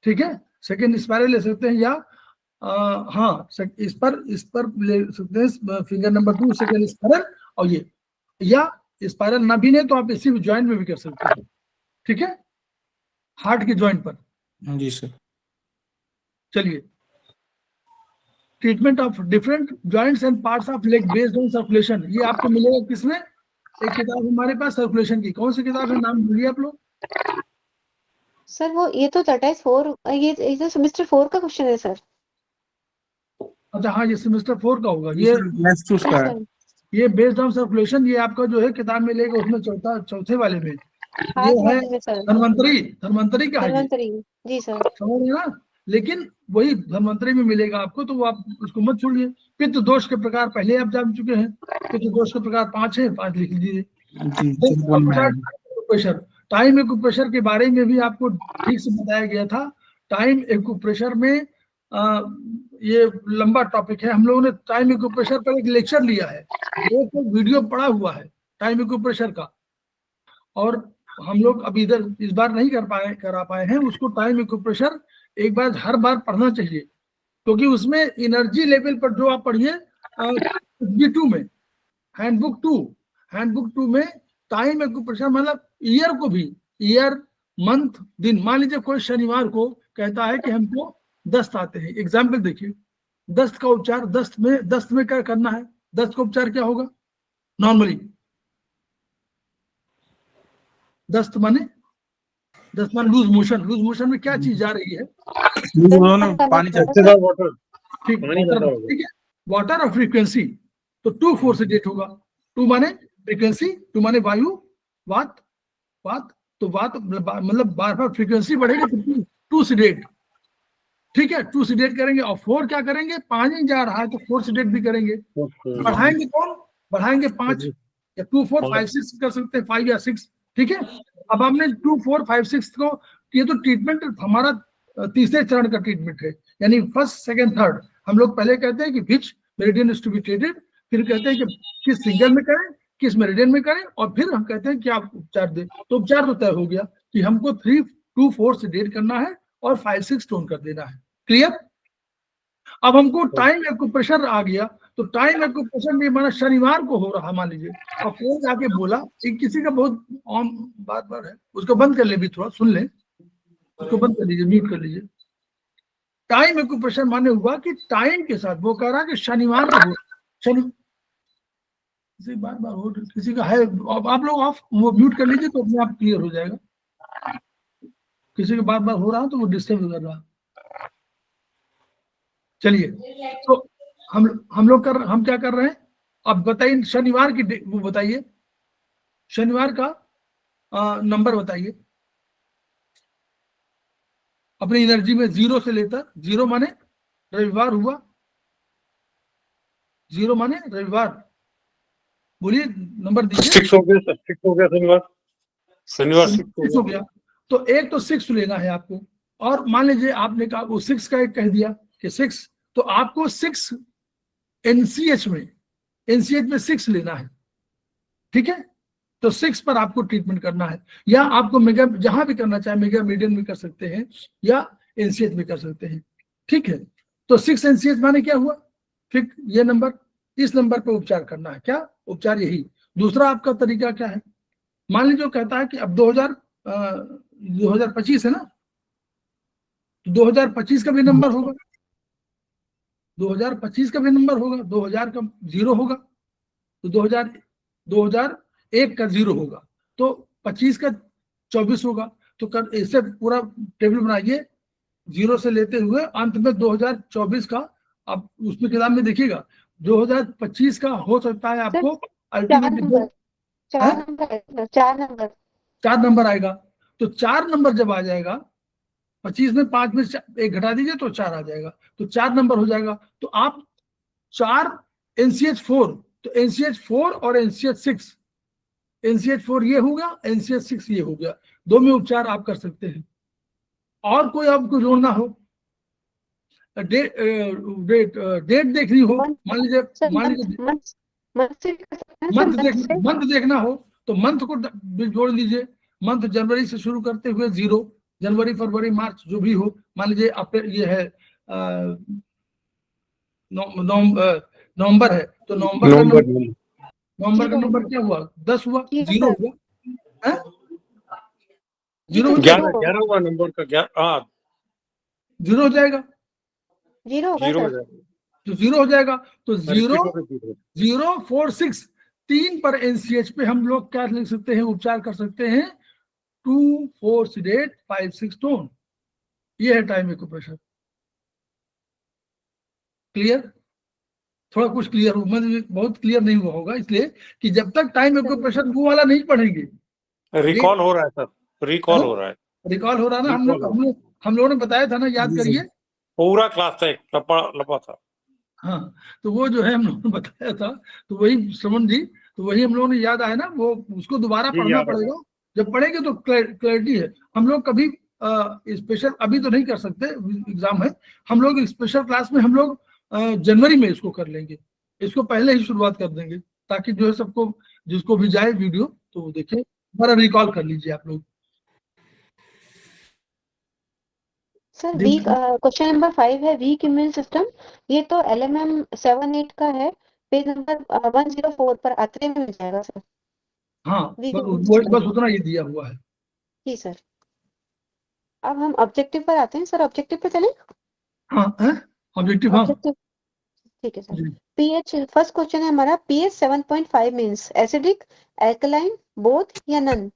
ठीक है, सेकेंड स्पाइरल ले सकते हैं, या हाँ इस पर ले सकते हैं फिंगर नंबर 2 सेकेंड स्पाइरल, और ये, या स्पाइरल ना भी ले तो आप इसी ज्वाइंट में भी कर सकते हैं, ठीक है, हार्ट के ज्वाइंट पर। जी सर। चलिए, treatment of different joints and parts of leg based on circulation, ये आपको मिलेगा किसमें, एक किताब हमारे पास सर्कुलेशन की, कौन सी किताब है, नाम भूलिए आप लोग। सर वो ये तो दैट इज 4, ये तो सेमेस्टर 4 का क्वेश्चन है सर। अच्छा हाँ, ये सेमेस्टर 4 का होगा, ये नेक्स्ट उसका है, ये बेस्ड ऑन सर्कुलेशन, ये आपका जो है किताब में लेगा, उसमें चौथे वाले में ये है धन्वंतरी का है ये, धन्वंतरी, जी सर, समझ रहे ना। लेकिन वही धन्वंतरी में मिलेगा आपको, तो वो आप उसको मत छोड़िए। पित्त दोष के प्रकार पहले आप जान चुके हैं, पित्त दोष के प्रकार 5 है, 5 लिख लीजिए। एक्यूप्रेशर, टाइम एक्यूप्रेशर के बारे में भी आपको ठीक से बताया गया था। टाइम एक्यूप्रेशर में ये लंबा टॉपिक है, हम लोगों ने टाइम एक्यूप्रेशर पर एक लेक्चर लिया है, एक वीडियो पड़ा हुआ है टाइम एक्यूप्रेशर का, और हम लोग अभी इधर इस बार नहीं करा पाए हैं उसको। टाइम एक्यूप्रेशर एक बार हर बार पढ़ना चाहिए, क्योंकि उसमें एनर्जी लेवल पर जो आप पढ़िए B2 में, हैंडबुक 2 में टाइम एक्यूप्रेशर मतलब ईयर को भी, ईयर मंथ दिन, मान लीजिए कोई शनिवार को कहता है कि हमको दस्त आते हैं, एग्जाम्पल देखिए, दस्त का उपचार, दस्त में क्या करना है, दस्त का उपचार क्या होगा नॉर्मली, दस्त माने लूज मोशन में क्या चीज जा रही है, पानी वाटर, ठीक है, वाटर और फ्रीक्वेंसी, तो 2 4 से डेट होगा। 2 माने फ्रीक्वेंसी, 2 माने वायु, वात, तो वात मतलब बार बार फ्रीक्वेंसी बढ़ेगी तो 2 से डेट, ठीक है, 2 से डेट करेंगे। और 4 क्या करेंगे, पानी जा रहा है तो 4 से डेट भी करेंगे। बढ़ाएंगे कौन, बढ़ाएंगे 5 या 2 4 5 6 कर सकते हैं, 5 या 6, ठीक है। अब हमने 2 4 5 6 को, ये तो ट्रीटमेंट हमारा तीसरे चरण का ट्रीटमेंट है, यानी फर्स्ट सेकंड थर्ड। हम लोग पहले कहते हैं कि which meridian is to be treated, फिर कहते हैं कि किस सिंगल में करें, किस मेरिडियन में करें, और फिर हम कहते हैं कि आप उपचार दें। तो उपचार तो तय हो गया कि हमको 3 2 4 से डेट करना है और 5 6 टोन कर देना है, क्लियर। अब हमको टाइम एक्यूप्रेशर आ गया, तो टाइम एक्यूप्रेशर में माना शनिवार को हो रहा मान लीजिए, और कोई जाके बोला, किसी का बहुत आम बार है, उसको बंद कर ले, भी थोड़ा सुन ले, उसको बंद कर लीजिए, म्यूट कर लीजिए। टाइम एक्यूप्रेशर माने हुआ कि टाइम के साथ वो कह रहा कि शनिवार को हो, किसी बार हो, किसी का है, आप लोग ऑफ वो म्यूट कर लीजिए तो अपने आप क्लियर हो जाएगा। किसी के बार हो रहा तो वो डिस्टर्ब कर रहा। चलिए, तो हम क्या कर रहे हैं, अब बताइए शनिवार की वो बताइए, शनिवार का नंबर बताइए अपनी एनर्जी में 0 से लेकर, 0 माने रविवार हुआ, 0 माने रविवार, बोलिए नंबर दीजिए। 6 हो गया सर, 6 हो गया शनिवार 6 हो गया, तो एक तो 6 लेना है आपको, और मान लीजिए आपने कहा वो 6 का एक कह दिया कि 6, तो आपको 6 एनसीएच में 6 लेना है, ठीक है। तो 6 पर आपको ट्रीटमेंट करना है, या आपको मेगा जहां भी करना चाहे, मेगा मीडियम भी कर सकते हैं या एनसीएच भी कर सकते हैं, ठीक है। तो 6 एनसीएच माने क्या हुआ, फिर ये नंबर, इस नंबर पे उपचार करना है। क्या उपचार? यही। दूसरा आपका तरीका क्या है, मान लीजिए जो कहता है कि अब 2025 है ना, तो 2025 का भी नंबर होगा, 2025 का भी नंबर होगा, 2000 का 0 होगा, तो 2001 का 0 होगा, तो 25 का 24 होगा। तो कर ऐसे पूरा टेबल बनाइए 0 से लेते हुए अंत में 2024 का। आप उसमें किताब में देखिएगा 2025 का हो सकता है आपको अल्टीमेटली 4 नंबर आएगा। तो 4 नंबर जब आ जाएगा, 25 में 5 में 1 घटा दीजिए तो 4 आ जाएगा, तो 4 नंबर हो जाएगा। तो आप 4 NCH4, तो NCH4 और NCH6, NCH4 ये होगा, NCH6 ये हो गया, 2 में उपचार आप कर सकते हैं। और कोई आपको जोड़ना हो, डेट देखनी हो, मान लीजिए मंथ देखना हो तो मंथ को जोड़ लीजिए। मंथ जनवरी से शुरू करते हुए 0, जनवरी फरवरी मार्च जो भी हो, मान लीजिए आप ये है नवंबर है, तो नवंबर का नंबर क्या हुआ, 10 हुआ, 0 हुआ, 0 11 हुआ नंबर का, 0 हो जाएगा, 0 तो 0 हो जाएगा। तो 046 3 पर एनसीएच पे हम लोग क्या लिख सकते हैं, उपचार कर सकते हैं, 2-4 सीडेट 5-6 टोन। ये है टाइम एक्यूप्रेशर। क्लियर? थोड़ा कुछ क्लियर हो, मतलब बहुत क्लियर नहीं हुआ होगा, इसलिए कि जब तक टाइम एक्यूप्रेशर वो वाला नहीं पढ़ेंगे। रिकॉल हो रहा है सर, रिकॉल हो रहा है, रिकॉल हो रहा ना, हम लोगों ने बताया था ना, याद करिए, पूरा क्लास था एक लपा था। हाँ, तो वो जो है हम लोगों ने बताया था, तो वही श्रवण जी, तो वही हम लोगों ने याद आया ना, वो उसको दोबारा पढ़ना पड़ेगा। जब पढ़ेंगे तो क्लैरिटी है। हम लोग कभी स्पेशल अभी तो नहीं कर सकते, एग्जाम है, हम लोग स्पेशल क्लास में हम लोग जनवरी में इसको कर लेंगे, इसको पहले ही शुरुआत कर देंगे, ताकि जो है सबको, जिसको भी जाए वीडियो तो वो देखे, दोबारा रिकॉल कर लीजिए आप लोग। सर वीक क्वेश्चन नंबर 5 है वीक इम्यून सिस्टम। ये तो LMM 7-8 का है, पेज नंबर 104 पर आत्रे में मिल जाएगा सर। हाँ, बस उतना ही दिया हुआ है। जी सर। अब हम ऑब्जेक्टिव पर आते हैं सर, ऑब्जेक्टिव पे चलें? हाँ, ऑब्जेक्टिव, हाँ, ठीक है सर। पीएच फर्स्ट क्वेश्चन है हमारा, pH 7.5 means acidic, alkaline, both या नन?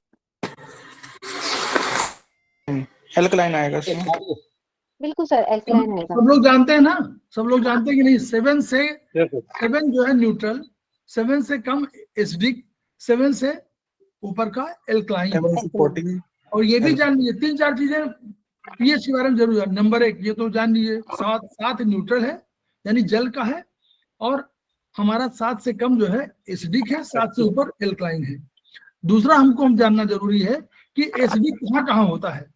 एल्कलाइन आएगा। बिल्कुल सर, एल्कलाइन आएगा। सब लोग जानते हैं ना, सब लोग जानते हैं कि नहीं, 7 जो है न्यूट्रल, 7 से कम एसिडिक, 7 से ऊपर का एल्कलाइन। और ये भी जान लीजिए 3-4 चीजें पीएच के बारे में जरूर जान। नंबर 1 ये तो जान लीजिए, 7 न्यूट्रल है यानी जल का है, और हमारा 7 से कम जो है एसिडिक है, 7 से ऊपर एल्कलाइन है। दूसरा हम जानना जरूरी है कि एसिडिक कहाँ होता है।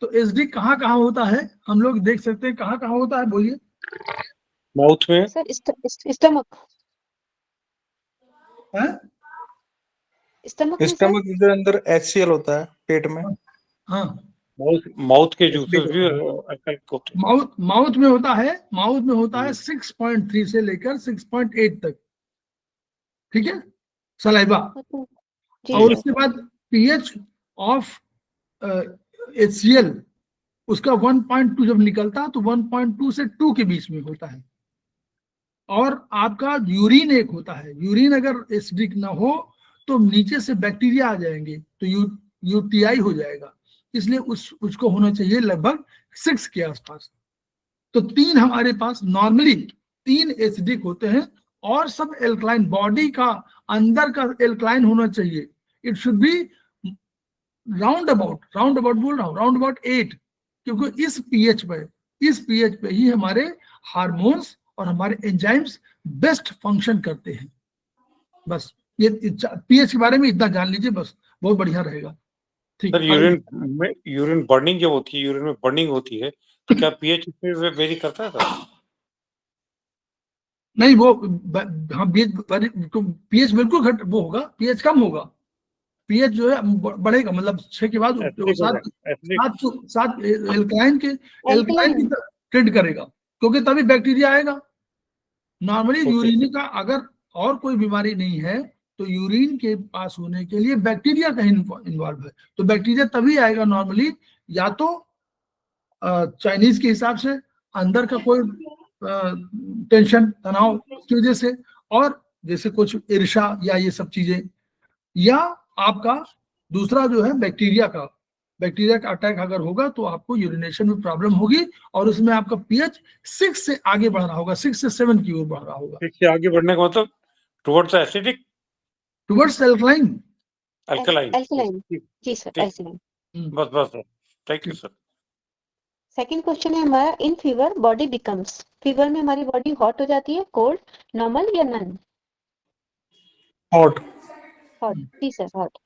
तो एसिडिक कहाँ होता है, हम लोग देख सकते हैं कहाँ होता है, बोलिए। माउथ में सर, स्टमक स्टमक के अंदर HCl होता है, पेट में। हाँ, माउथ के जूसेस भी होते हैं। माउथ में होता है 6.3 से लेकर 6.8 तक, ठीक है, सलाइवा। और उसके बाद पीएच ऑफ HCl उसका 1.2 जब निकलता है तो 1.2 से 2 के बीच में होता है। और आपका यूरिन एक होता है, यूरिन अगर एसिडिक ना हो तो नीचे से बैक्टीरिया आ जाएंगे तो UTI हो जाएगा, इसलिए उसको होना चाहिए लगभग 6 के आसपास। तो 3 हमारे पास नॉर्मली 3 एसिडिक होते हैं, और सब एल्कलाइन, बॉडी का अंदर का एल्कलाइन होना चाहिए। It should be round about बोल रहा हूँ, राउंड अबाउट 8, क्योंकि इस पीएच पे ही हमारे हार्मोन्स और हमारे एंजाइम्स बेस्ट फंक्शन करते हैं। बस ये पीएच के बारे में इतना जान लीजिए, बस बहुत बढ़िया रहेगा, ठीक सर यूरिन बर्निंग जब होती है, यूरिन में बर्निंग होती है, तो क्या पीएच इसमें वेरी करता है सर? नहीं वो हाँ पीएच बिल्कुल घट वो होगा, पीएच कम होगा, पीएच जो है बढ़ेगा, मतलब 6 के बाद वो सात एल्कलाइन की ट्रेंड करेगा, क्योंकि तभी बैक्टीरिया आएगा। नॉर्मली यूरिन का अगर और कोई बीमारी नहीं है तो यूरिन के पास होने के लिए बैक्टीरिया कहीं इन्वॉल्व है, तो बैक्टीरिया तभी आएगा नॉर्मली, या तो चाइनीज के हिसाब से अंदर का कोई टेंशन तनाव की वजह से, और जैसे कुछ ईर्ष्या या ये सब चीजें, या आपका दूसरा जो है बैक्टीरिया का अटैक अगर होगा तो आपको यूरिनेशन में प्रॉब्लम होगी, और उसमें आपका पीएच 6 से आगे बढ़ रहा होगा, 6 से 7 की ओर बढ़ रहा होगा। 6 से आगे बढ़ने का मतलब टुवर्ड्स एसिडिक, टुवर्ड्स अल्कलाइन। जी सर, अल्कलाइन। बस sir, thank you sir. Second question है हमारा, in fever body becomes, fever में हमारी बॉडी हॉट हो जाती है, कोल्ड, नॉर्मल या नन? हॉट। जी सर, हॉट।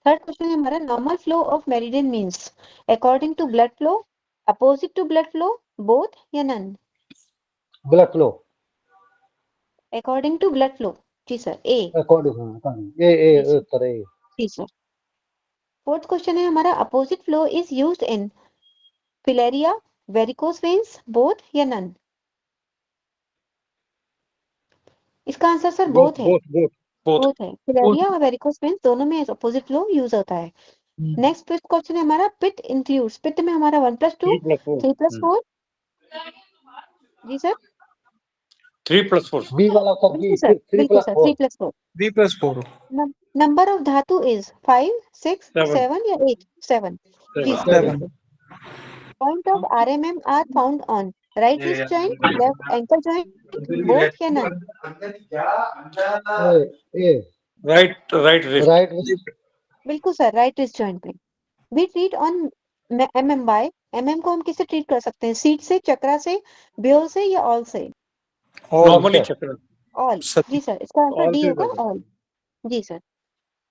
थर्ड क्वेश्चन है हमारा, normal flow of meridian means according to blood flow, opposite to blood flow, both या none? Blood flow according to blood flow. जी sir, A. According ए उत्तर ए। जी sir. Fourth question है हमारा, opposite flow is used in filaria, varicose veins, both या none? इसका answer sir both है। Both है, filaria और वेरिकोस वेन्स दोनों में अपोजिट फ्लो यूज होता है। नेक्स्ट फिफ्थ क्वेश्चन है हमारा, पिट इंक्लूड्स, पिट में हमारा 1+2, 3+4। जी सर, 3+4 बी वाला उत्तर बी, बिल्कुल sir, 3+4 3+4। Number of dhatu is 5, 6, 7 या 8? 7। जी सर, बिल्कुल। Point of RMM are found on right wrist joint, left ankle joint, both या नन? A right wrist. बिल्कुल सर, राइट रिस्ट जॉइंट पे। We treat on MM by, MM को हम किससे treat कर सकते हैं? सीट से, चक्रा से, ब्योल से या ऑल से? नॉर्मली चक्र। ऑल। जी सर, इसका आंसर डी होगा, ऑल। जी सर।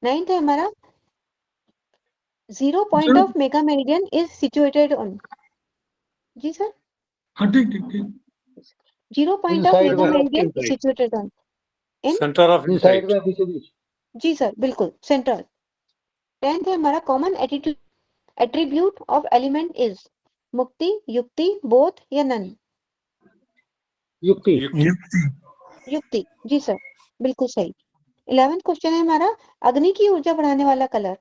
9th है हमारा, 0 point of mega meridian is situated on. जी सर, हाँ ठीक ठीक ठीक। 0 point of mega meridian is situated on in centre of inside में, बीचों बीच। जी सर, बिल्कुल सेंट्रल। 10th है हमारा, common attribute of element is मुक्ति, युक्ति, बोथ या नन? युक्ति। युक्ति। जी सर, बिल्कुल सही। 11th क्वेश्चन है हमारा, अग्नि की ऊर्जा बढ़ाने वाला कलर,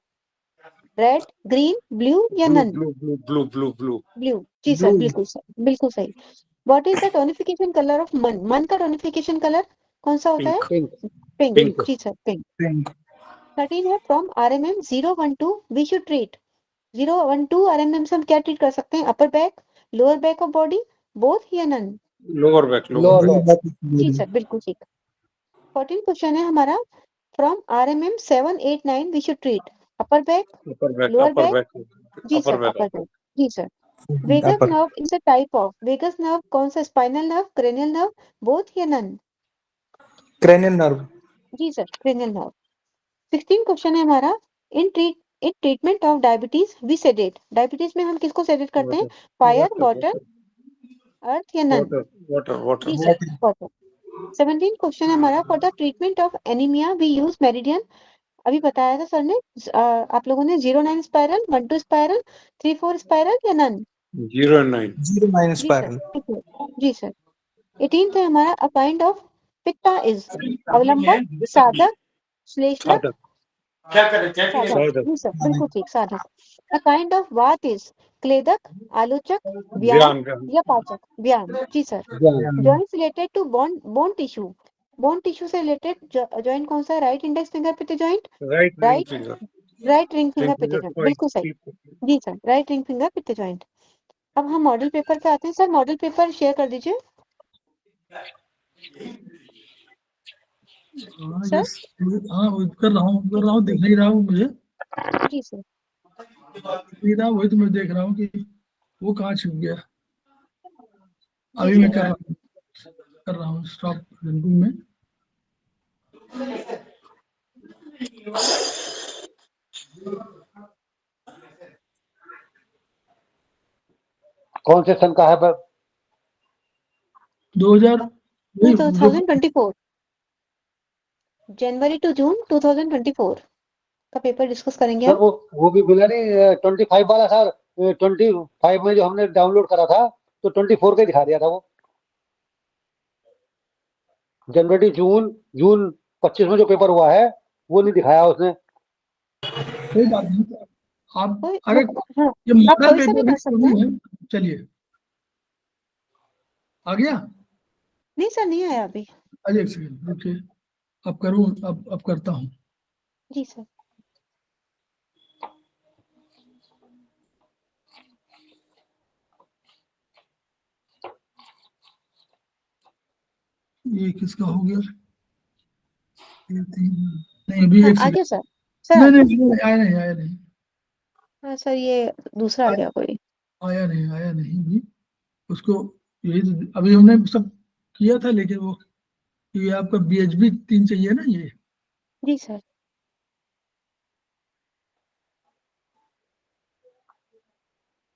रेड, ग्रीन, ब्लू या नन? ब्लू। जी सर, बिल्कुल सही, बिल्कुल सही। What is the tonification colour of मन? मन का टोनिफिकेशन कलर कौन सा होता है? पिंक। जी सर, पिंक। 13 है, from RMM 012 we should treat, 012 RMM से हम क्या ट्रीट कर सकते हैं? Upper back, lower back of body, both या नन? Lower back. जी सर, बिल्कुल ठीक। 14 क्वेश्चन है हमारा, from RMM 789 we should treat upper back, lower back? जी सर, अपर बैक। जी sir. Vagus nerve is a type of, vagus nerve कौन सा? Spinal nerve, cranial nerve, both या नन? Cranial nerve. जी सर, क्रेनियल नर्व। 16 क्वेश्चन है हमारा, in treatment of diabetes we sedate, diabetes में हम किसको सेडेट करते हैं? फायर, वाटर, अर्थ या नन? जी सर, वाटर। 17 क्वेश्चन है हमारा, for the treatment of anaemia we use meridian, अभी बताया था सर ने, आप लोगों ने, 09 स्पाइरल, 12 स्पाइरल, 34 स्पाइरल या नन? 09 स्पाइरल। जी सर। 18th है हमारा, a kind of pitta is avalambak, sadhak, shleshmak, sadhak. जी सर, बिल्कुल ठीक, साधक। A kind of vata is kledak, alochak, vyan या पाचक? व्यान। जी sir. Joints related to bone tissue, bone tissue से रिलेटेड जॉइंट कौन सा है? Right index finger pit joint, right ring finger pit joint, बिल्कुल सही। जी sir, right ring finger pit joint. अब हम मॉडल पेपर पे आते हैं। सर मॉडल पेपर शेयर कर दीजिए सर। हाँ कर रहा हूँ दिख नहीं रहा हूँ मुझे। जी सर। वही तो मैं देख रहा हूँ कि वो कहाँ छुप गया। अभी मैं कर रहा हूँ स्टॉप में। कौन से सन का है? 2024 जनवरी टू जून 2024 का पेपर डिस्कस करेंगे सर हम। वो भी मिला नहीं 25 वाला सर। 25 में जो हमने डाउनलोड करा था तो 24 का ही दिखा दिया था वो। जनवरी जून जून 25 में जो पेपर हुआ है वो नहीं दिखाया उसने। कोई बात नहीं, आप अरे हाँ, ये आप मॉडल कोई सा भी पेपर कर सकते हैं। है। चलिए आ गया। नहीं सर, नहीं आया अभी। अरे एक सेकंड रुकिए, अब करूँ, अब करता हूँ। जी सर। ये किसका हो गया? नहीं अभी हाँ, एक आ सेकंड। गया सर। सर नहीं आ गया। नहीं आया नहीं हाँ सर, ये दूसरा आ गया कोई। आया नहीं भी उसको। यही तो अभी हमने सब किया था, लेकिन वो ये आपका BHB 3 चाहिए ना, ये जी सर।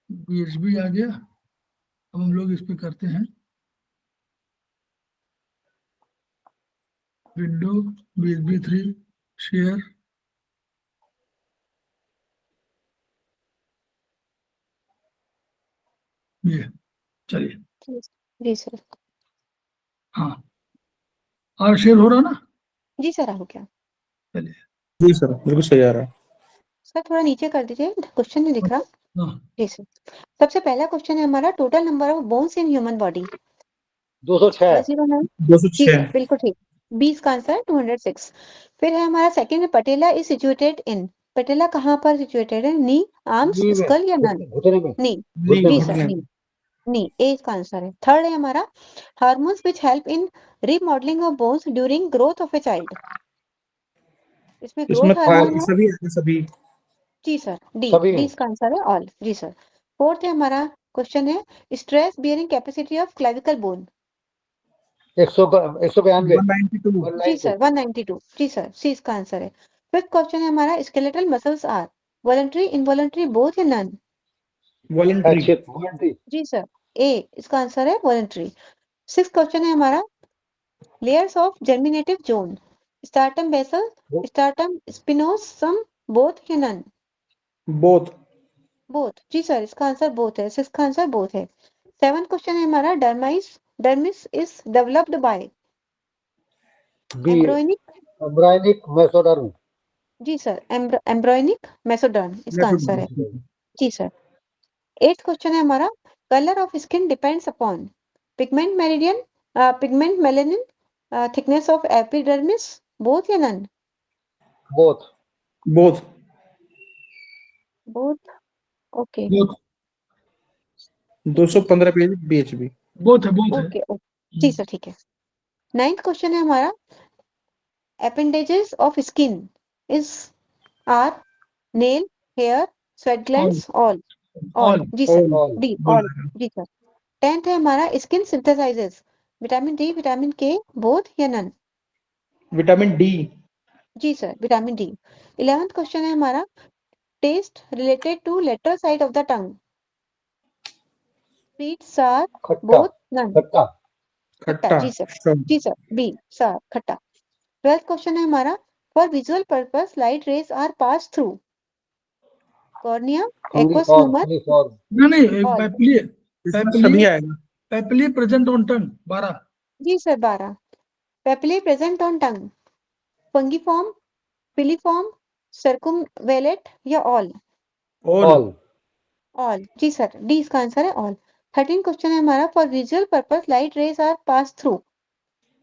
BHB आ गया। अब हम लोग इस पे करते हैं विंडो BHB 3 शेयर। ये चलिए, जी सर। हाँ और शेयर हो रहा ना? जी सर, आ गया। चलिए जी सर, बिल्कुल सही आ रहा है। सर थोड़ा नीचे कर दीजिए, क्वेश्चन नहीं दिख रहा। हाँ जी सर। सबसे पहला क्वेश्चन है हमारा, total number of bones in human body 206। 109। जी 206 सर, बिल्कुल ठीक। 20 का आंसर 206। फिर है हमारा second, patella is situated in. Patella कहाँ पर सिचुएटेड है? नी, आर्म्स, नी में, स्कल या नन? घुटने में, नी। नहीं, जी घुटने सर, में। नी। नी ए का आंसर है। थर्ड है हमारा, hormones which help in remodelling of bones during growth of a child. इसमें इसमें ग्रोथ हार्मोन है। सभी जी सर, डी। सभी डी में। इसका आंसर है ऑल। जी सर। फोर्थ है हमारा क्वेश्चन है, stress bearing capacity of clavicle bone. 192। 192 जी सर, 192। जी सर, सी इसका आंसर है। फिफ्थ क्वेश्चन है हमारा, skeletal muscles are voluntary, involuntary, both या नन? वॉलंटरी। अच्छे वॉलंटरी। जी सर, ए इसका आंसर है वॉलंटरी। सिक्स क्वेश्चन है हमारा, layers of germinative zone, stratum basal, stratum spinosum, both या नन? बोथ। बोथ। जी सर, इसका आंसर बोथ है। सिक्स का आंसर बोथ है। सेवन क्वेश्चन है हमारा, dermis is developed by B embryonic. Embryonic mesoderm. जी सर, एम्ब्रोइनिक मेसोडर्म इसका आंसर है। जी सर। एट्थ क्वेश्चन है हमारा, colour of skin depends upon pigment meridian, pigment melanin, thickness of epidermis, both या none? Both. Both. Both. Okay both 215 page BHB। Both है। Okay. जी sir, ठीक है। नाइन्थ क्वेश्चन है हमारा, appendages of skin is are nail, hair, sweat glands, all all जी sir, all. D all। जी sir. Tenth है हमारा, skin synthesizes vitamin D, vitamin K, both या नन? Vitamin D. जी sir, vitamin D. 11th question है हमारा, taste related to lateral side of the tongue, sweet, sour, खट्टा। Both, none? खट्टा। खट्टा। जी सर, जी सर, बी सार, खट्टा। 12th क्वेश्चन है हमारा, for visual purpose light rays are pass through cornea, aqueous humour, नहीं ऑल। इसमें सभी आएगा। Papillae present on tongue 12। जी sir, 12। Papillae present on tongue, fungiform, filiform, circumvallate या ऑल? ऑल। ऑल। जी सर, डी इसका आंसर है ऑल। 13 क्वेश्चन है हमारा, for visual purpose light rays are pass through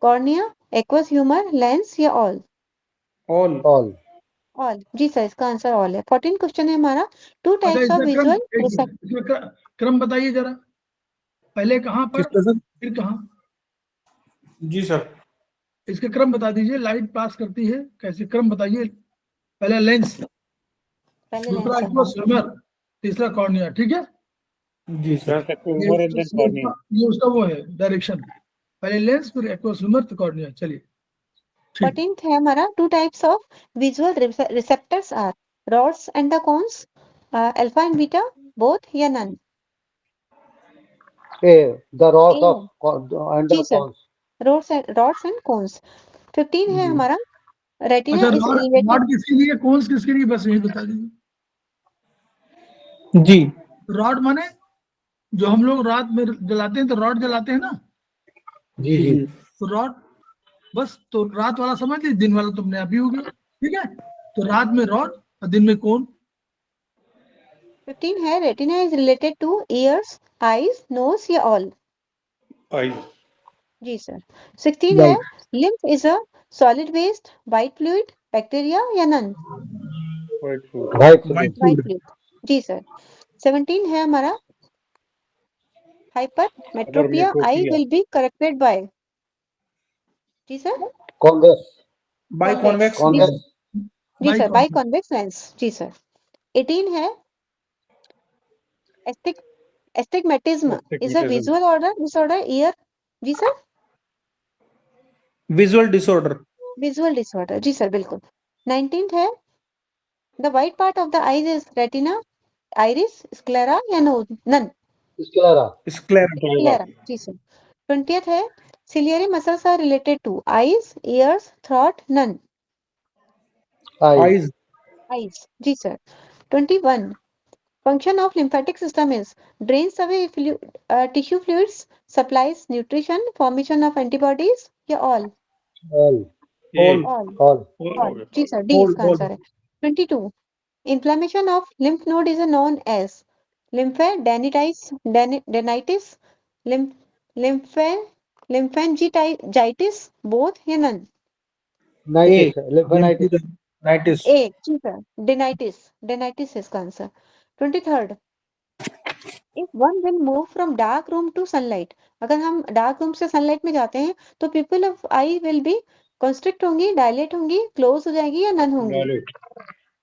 cornea, aqueous humour, lens या all? All. All. All. जी sir, इसका answer all है। 14 क्वेश्चन है हमारा, टू अच्छा टाइप्स ऑफ इसका क्रम विजुअल रिसेप्ट। इसका क्रम बताइए जरा, पहले कहाँ पर किसका सर? फिर कहाँ? जी सर। इसके क्रम बता दीजिए, लाइट पास करती है कैसे, क्रम बताइए। पहले लेंस, पहले दूसरा लेंस है। एक्वस ह्यूमर, तीसरा कॉर्निया। ठीक है, जी सर। ये उसका वो है डायरेक्शन, पहले लेंस फिर एक्वस ह्यूमर तो कॉर्निया। चलिए ठीक। 14th है हमारा, two types of visual receptors are rods and the cones, alpha and beta, both या none? the rods A, of and जी the sir, cones. rods and cones. 15 है जी। हमारा रेटिना अच्छा, इज रॉड रिलेटेड, रॉड किसके लिए, कौन किसके लिए, बस यही बता दीजिए। जी रॉड माने जो हम लोग रात में जलाते हैं तो रॉड जलाते हैं ना, जी जी तो रॉड बस, तो रात वाला समझ लीजिए, दिन वाला तो अपने आप ही हो गया, ठीक है। तो रात में रॉड और दिन में कौन। 15 है retina is related to ears, eyes, nose या ऑल, आई जी सर। 16 है right lymph is a solid waste, white fluid, bacteria या none, white fruit right white white food fluid, जी सर। 17 है हमारा hypermetropia, eye hypermetropia will be corrected by, जी sir, convex by convex, convex जी convex sir, जी by sir, by convex. Convex lens, जी sir. 18 है एस्टिक astigmatism is a astigmatism visual order disorder ear, जी sir, visual disorder visual disorder, जी sir, बिल्कुल। 19th है the white part of the eyes is retina, iris, sclera या no none, sclera sclera sclera, जी sir. 20th है ciliary muscles are related to eyes, ears, throat, none, eyes eyes eyes, जी sir. 21 function of lymphatic system is drains away tissue fluids, supplies nutrition, formation of antibodies या all, all ए all all, all all हो all, गया जी sir, D all इसका all answer है। 22 inflammation of lymph node is known as lymphadeninitis, lymph lymph lymphangitis, both या none, ए nitis lymphanitis लिम्फेडेनाइटिस ए, जी sir, डेनाइटिस, डेनाइटिस है इसका answer. 23rd if one will move from dark room to sunlight, अगर हम dark room से sunlight में जाते हैं तो people of I will be constrict होंगी, डायलेट होंगी, क्लोज हो जाएगी या नन होंगी, डायलेट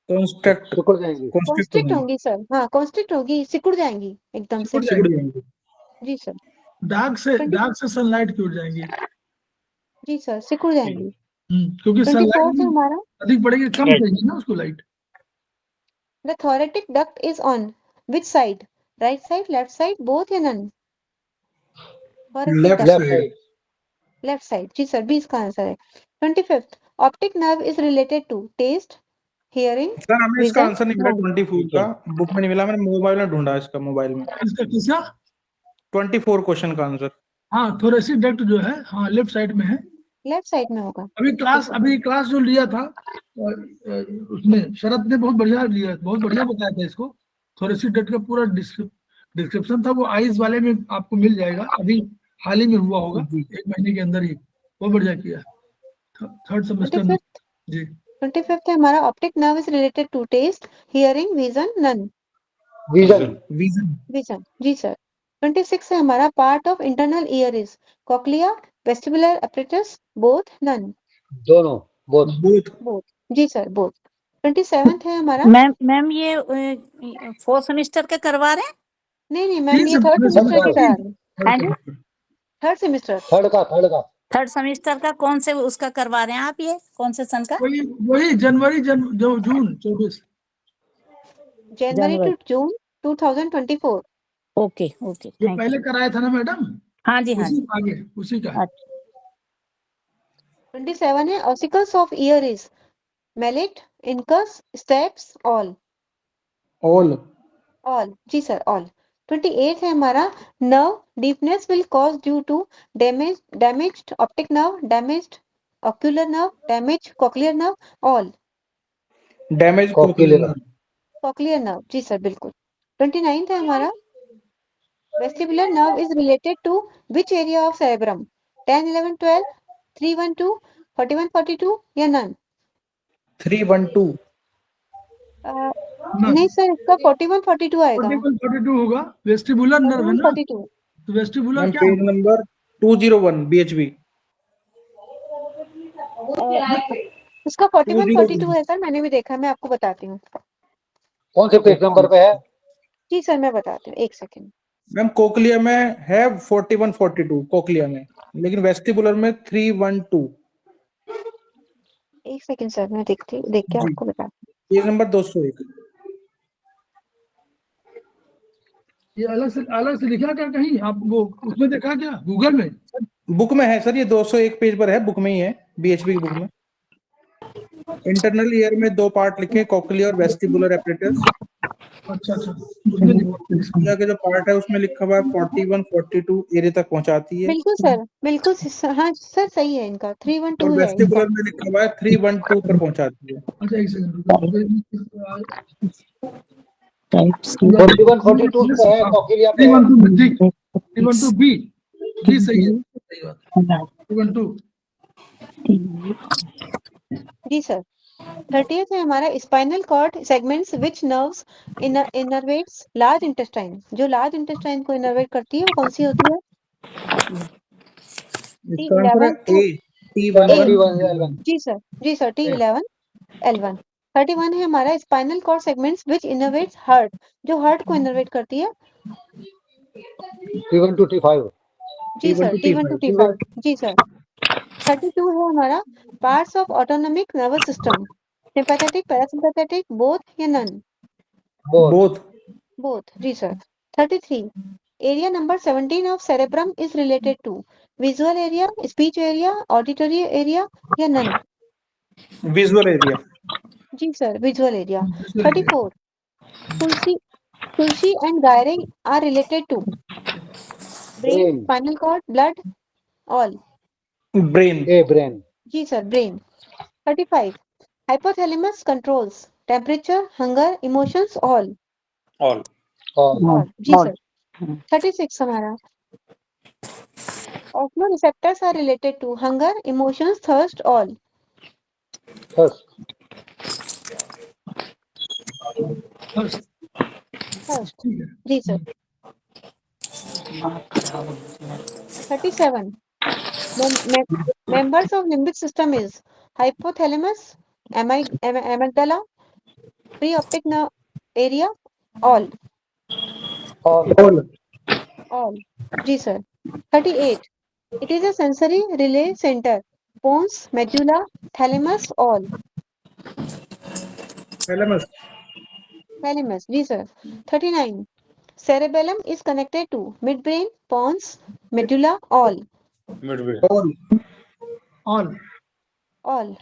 कंस्ट्रक्ट सिकुड़ जाएंगी कंस्ट्रक्ट कंस्ट्रिक्ट होंगी होंगी सर, हाँ कंस्ट्रिक्ट होगी, सिकुड़ जाएंगी एकदम से, सिकुड़ सिकुड़ जाएंगे। जाएंगे जी सर। ट्वेंटी डार्क से सनलाइट क्यों जाएंगे। जी सर, सिकुड़ जाएंगी। क्योंकि सनलाइट 24th है भी हमारा अधिक पड़ेगी, कम राइट चाहिए ना उसको light. The thoracic duct is on which side, right side, left side, both या none, thoracic left duct, left side side left side, जी सर, बी इसका आंसर है। 25th optic nerve is related to taste, hearing, sir हमें इसका vision, answer नहीं मिला none, 24 का, book में नहीं मिला, मैंने मोबाइल में ढूंढा इसका मोबाइल में इसका किसका। 24 क्वेश्चन का आंसर हाँ, थोरेसिक डक्ट जो है, हाँ लेफ्ट साइड में है। लेफ्ट साइड में होगा, अभी क्लास जो लिया था उसमें शरद ने बहुत बढ़िया लिया, बहुत बढ़िया बताया था इसको। थोरेसिक डक्ट का पूरा डिस्क्रिप्शन था, वो आइज वाले में आपको मिल जाएगा, अभी हाल ही में हुआ होगा, जी 1 महीने के अंदर ही। बहुत बढ़िया किया, थर्ड सेमेस्टर में। 25th जी 25th है हमारा optic nerve is related to taste, hearing, vision, none, vision vision vision, जी सर। 26 है हमारा part of internal ear is cochlea, vestibular apparatus, both, none, दोनों both बोथ बोथ, जी सर, बोथ। 27th है हमारा, ma'am ma'am ये 4th semester के करवा रहे हैं? नहीं मैम, तीन ये थर्ड सेमेस्टर सेमेस्टर के करा रहे हैं, हाँ जी, थर्ड सेमेस्टर, थर्ड का थर्ड सेमेस्टर का कौन से उसका करवा रहे हैं आप, ये कौन से सन का? वही जनवरी जो जून 24 जनवरी टू जून 2024, ओके ओके, जो थैंक पहले यू। कराया था ना मैडम, हाँ जी हाँ उसी जी, का आगे, उसी का है। अच्छा 27 है ossicles of ear is mallet, incus, stapes, all, all जी सर, ऑल। 28 है हमारा nerve deafness will cause due to damaged optic nerve, damaged ocular nerve, damage cochlear nerve, all, damage cochlear cochlear nerve, जी sir, बिल्कुल। 29 है हमारा vestibular nerve is related to which area of cerebrum, 10, 11, 12, 312, 41, 42 या none, 312 नहीं sir, इसका 41, 42 आएगा, 41-42 होगा, vestibular nerve है 41, ना, 42, तो वेस्टिबुलर मैम क्या पेज होगा। नंबर 201 BHB इसका 41, 42 201 है सर, मैंने भी देखा, मैं आपको बताती हूँ, कौन से पेज नंबर पे है जी सर, मैं बताती हूँ, एक सेकेंड। मैम कोक्लिया में है 41 42 कोक्लिया में, लेकिन वेस्टिबुलर में 312 एक सेकंड सर, मैं देख के जी आपको बताती पेज नंबर 201 ये अलग से लिखा क्या कहीं आप वो उसमें देखा क्या गूगल में? बुक में है सर, ये 201 पेज पर है, बुक में ही है, बीएचपी की बुक में। इंटरनल ईयर में 2 पार्ट लिखे, कॉक्लियर और वेस्टिबुलर एपरेटस। अच्छा उसमें लिखा के जो पार्ट है उसमें लिखा हुआ है 41 42 एरिया तक पहुंचाती है, बिल्कुल सर, बिल्कुल हाँ सर, सही है इनका, और 312 है वेस्टिबुलर इनका। में लिखा हुआ है 312 पर पहुंचाती है। अच्छा एक सेकंड 41-42 पे है, कॉकिलिया पे है। 312 बी बी सही है, सही बात 312 जी सर। 30th है हमारा स्पाइनल कॉर्ड सेगमेंट्स विच नर्व्स इनर्वेट्स लार्ज इंटेस्टाइन, जो लार्ज इंटेस्टाइन को इनर्वेट करती है वो कौन सी होती है? इसका आंसर है T11 ए, T11। T11 जी सर, T11 L1। 31 है हमारा spinal cord segments which innervates heart, जो हार्ट को इनर्वेट करती है? T1 to T5 जी सर, T1 to T5 जी सर। 32 है हमारा parts of autonomic nervous system, sympathetic, parasympathetic, both या नन? both बोथ जी sir. 33 area number 17 of cerebrum is related to visual area, speech area, auditory area या none? Visual area. जी sir, visual area. 34 sulci and गायरे are related to brain, brain spinal cord, blood, all? Brain. brain जी sir, brain. 35 hypothalamus controls temperature, hunger, emotions, all? All. all जी sir. 36 हमारा osmoreceptors are related to hunger, emotions, thirst, all? first first जी sir. 37 members of limbic system is hypothalamus, amygdala, preoptic nerve area, all? All जी sir. 38 it is a sensory relay center, pons, medulla, thalamus, all? Thalamus जी sir. 39 cerebellum is connected to midbrain, pons, medulla, all? Midway. All all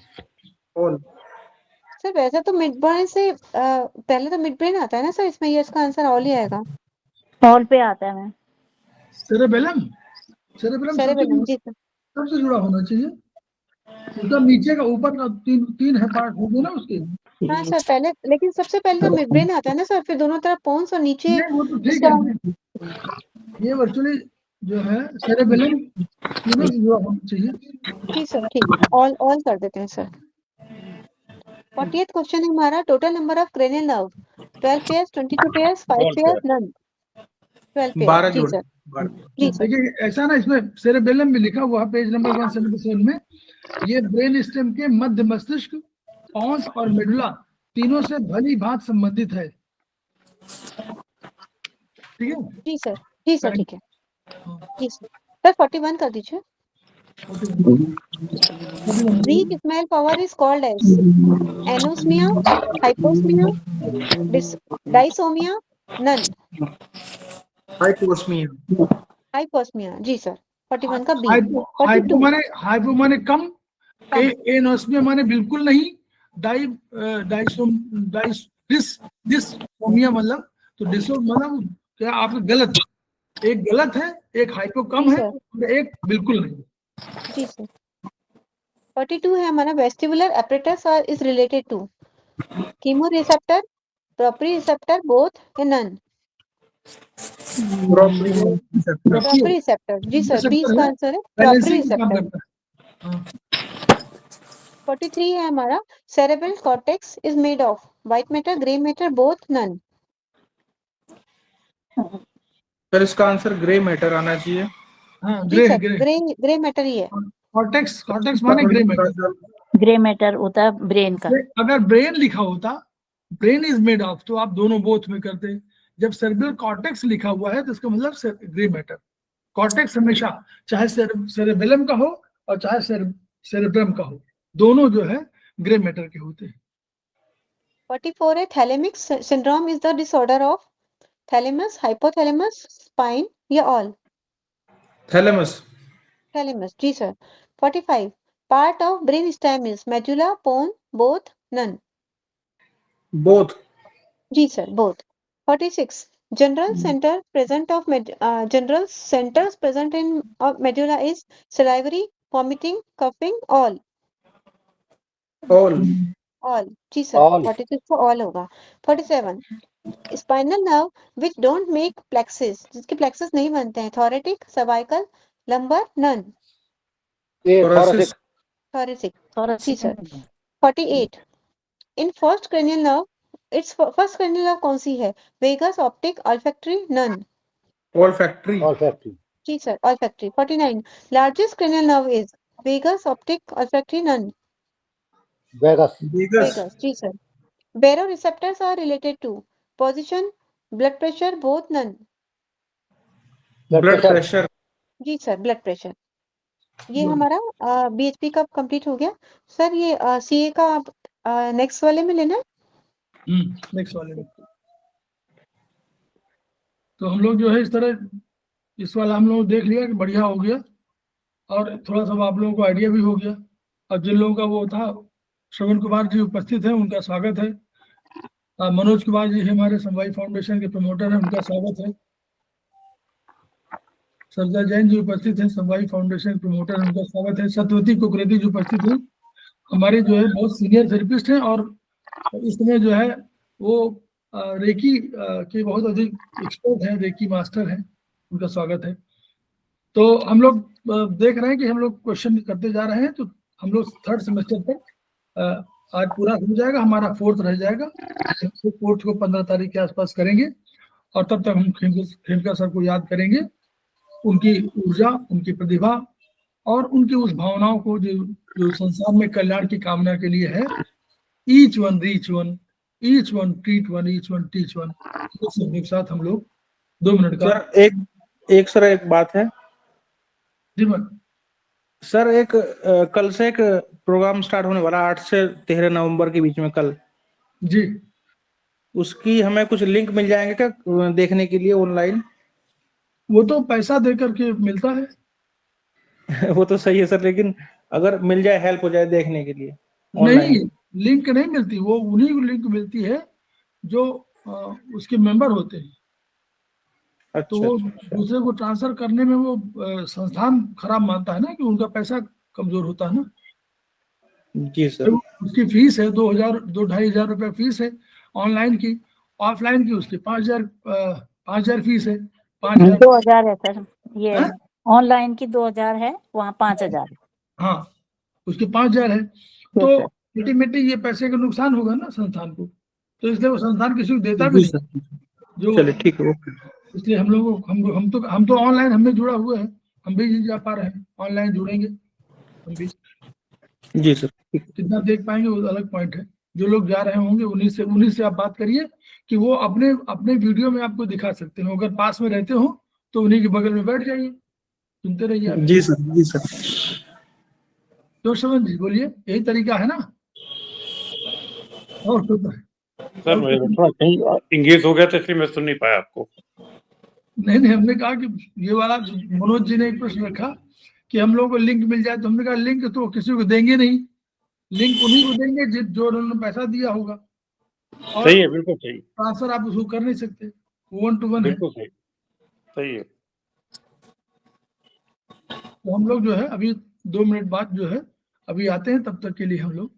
sir. वैसे तो mid brain से पहले तो mid brain आता है ना सर, इसमें ये इसका आंसर ऑल ही आएगा। हॉल पे आता है मैम। सेरेबेलम सेरेबेलम जी सर। सबसे जुड़ा होना चाहिए, उसका नीचे का ऊपर का तीन है पार्ट होंगे ना उसके। हाँ सर, पहले लेकिन सबसे पहले तो मिड ब्रेन आता है ना सर, फिर दोनों तरफ पोन्स और नीचे नहीं वो तो ठीक इसका। है, ये वर्चुअली जो है सेरेबेलम तीनों से जुड़ा होना चाहिए। जी सर, ठीक है, ऑल कर देते हैं सर। 40th क्वेश्चन है हमारा total number of cranial nerve 12 pairs, 22 pairs, 5 pairs, none? 12 pair जी सर। जी सर। देखिए ऐसा ना, इसमें सेरेबेलम भी लिखा हुआ है पेज नंबर 177 में, ये ब्रेन स्टेम के मध्य मस्तिष्क, पॉन्स और मेडुला तीनों से भली भांत संबंधित है। ठीक है जी सर, जी सर, ठीक है जी सर। सर 41 कर दीजिए। Weak smell power is called as anosmia, hyposmia, dysomia, none? Hyposmia जी सर। 41 का बी। हाइपो माने कम, एनोस्मिया माने बिल्कुल नहीं, डिसोमिया मतलब, तो डिसो मतलब क्या आपका गलत, एक गलत है, एक हाइपो कम है, एक बिल्कुल नहीं। जी सर। 42 है हमारा vestibular apparatus is related to chemoreceptor, proprioreceptor, both या नन? प्रोपरी रिसेप्टर जी सर, बी इसका आंसर है, प्रोपरी रिसेप्टर। 43 है हमारा cerebral cortex is made of white matter, grey matter, both, none? Sir इसका answer grey matter आना चाहिए। हाँ जी सर, ग्रे मैटर ही है। कॉर्टेक्स माने ग्रे मैटर। ग्रे मैटर होता है ब्रेन का। अगर ब्रेन लिखा होता ब्रेन इज मेड ऑफ तो आप दोनों बोथ में करते, जब सेरेब्रल कॉर्टेक्स लिखा हुआ है तो इसका मतलब ग्रे मैटर। कॉर्टेक्स हमेशा चाहे सेरेबेलम का हो और चाहे सेरेब्रम का हो, दोनों जो है ग्रे मैटर के होते हैं। 44 है thalamic syndrome is the disorder of thalamus, hypothalamus, spine या ऑल? थैलेमस। थैलेमस, जी sir. 45 part of brain stem is medulla, pons, both, none? Both. जी sir, both. 46 general center present of general centers present in medulla is salivary, vomiting, coughing, all? All. All, जी sir. All. 46 को all होगा। 47 spinal nerve which don't make plexus, जिसके plexus नहीं बनते हैं, thoracic, cervical, lumbar, none? ये Thoracic. thoracic. thoracic, जी sir. 48 in first cranial nerve, its first cranial nerve कौन सी है? Vagus, optic, olfactory, none? Olfactory. Olfactory. जी sir, olfactory. 49 largest cranial nerve is vagus, optic, olfactory, none? Vagus. Vagus. Vagus, जी sir. baroreceptors are related to position, blood pressure, both, none? Blood pressure. Ji sir, blood pressure. ये हमारा BHP का complete हो गया sir. ये CA का आप next वाले में लेना है। नेक्स्ट वाले में। तो हम लोग जो है इस तरह इस वाला हम लोग देख लिया कि बढ़िया हो गया और थोड़ा सा आप लोगों को आइडिया भी हो गया। अब जिन लोगों का वो था, श्रवण कुमार जी उपस्थित हैं, उनका स्वागत है। मनोज कुमार जी हमारे समवाय फाउंडेशन के प्रमोटर हैं, उनका स्वागत है। सरदा जैन जी उपस्थित हैं, समवाय फाउंडेशन के प्रमोटर हैं, उनका स्वागत है। सत्यवती कुकरेती जी उपस्थित हैं, हमारे जो है बहुत सीनियर थेरेपिस्ट हैं और इस समय जो है वो रेकी के बहुत अधिक एक्सपर्ट हैं, रेकी मास्टर हैं, उनका स्वागत है। तो हम लोग देख रहे हैं कि हम लोग क्वेश्चन करते जा रहे हैं। तो हम लोग थर्ड सेमेस्टर तक आज पूरा हो जाएगा, हमारा फोर्थ रह जाएगा। फोर्थ को 15 तारीख के आसपास करेंगे और तब तक हम खेमका सर को याद करेंगे, उनकी ऊर्जा, उनकी प्रतिभा और उनकी उस भावनाओं को जो संसार में कल्याण की कामना के लिए है। Each one reach one, each one treat one, each one teach one. एक साथ हम लोग 2 मिनट का सर एक बात है जी मन। सर, कल से एक प्रोग्राम स्टार्ट होने वाला 8 से 13 नवंबर के बीच में कल जी। उसकी हमें कुछ लिंक मिल जाएंगे क्या देखने के लिए ऑनलाइन? वो तो पैसा देकर के मिलता है। वो तो सही है सर, लेकिन अगर मिल जाए, हेल्प हो जाए देखने के लिए नहीं, लिंक नहीं मिलती, वो उन्हीं को लिंक मिलती है जो उसके मेंबर होते हैं। अच्छा, तो वो दूसरे को ट्रांसफर करने में वो संस्थान खराब मानता है ना, कि उनका पैसा कमजोर होता है ना। जी सर। तो उसकी फीस है 2,000-2,500 रुपए फीस है ऑनलाइन की। ऑफलाइन की उसकी 5,000 फीस है। 5,000 2,000 है सर। ये है? ऑनलाइन की 2,000 है, वहाँ 5,000 है। हाँ, उसके 5,000 है। तो अल्टीमेटली ये पैसे का नुकसान होगा ना संस्थान को, तो इसलिए वो संस्थान किसी को देता भी नहीं। जो चलिए ठीक है, ओके। इसलिए हम लोग हम तो ऑनलाइन हमें जुड़ा हुआ है, हम भी जा पा रहे हैं, ऑनलाइन जुड़ेंगे हम भी। जी सर। कितना देख पाएंगे वो अलग पॉइंट है। जो लोग जा रहे होंगे उन्हीं से आप बात करिए कि वो अपने वीडियो में आपको दिखा सकते हैं। अगर पास में रहते हो तो उन्हीं के बगल में बैठ जाइए, सुनते रहिए आप। जी सर, जी सर। तो श्रवण जी बोलिए, यही तरीका है ना? और कुछ सर मैं थोड़ा कहीं इंगेज हो गया था, इसलिए मैं सुन नहीं पाया आपको। नहीं, हमने कहा कि ये वाला मनोज जी ने एक प्रश्न रखा कि हम लोगों को लिंक मिल जाए, तो हमने कहा लिंक तो किसी को देंगे नहीं, लिंक उन्हीं को देंगे जो उन्होंने पैसा दिया होगा। और सही है, बिल्कुल सही। ट्रांसफर आप उसको कर नहीं सकते, 1 to 1 है। बिल्कुल सही, सही है। तो हम लोग जो है अभी 2 मिनट बाद जो है अभी आते हैं, तब तक के लिए हम लोग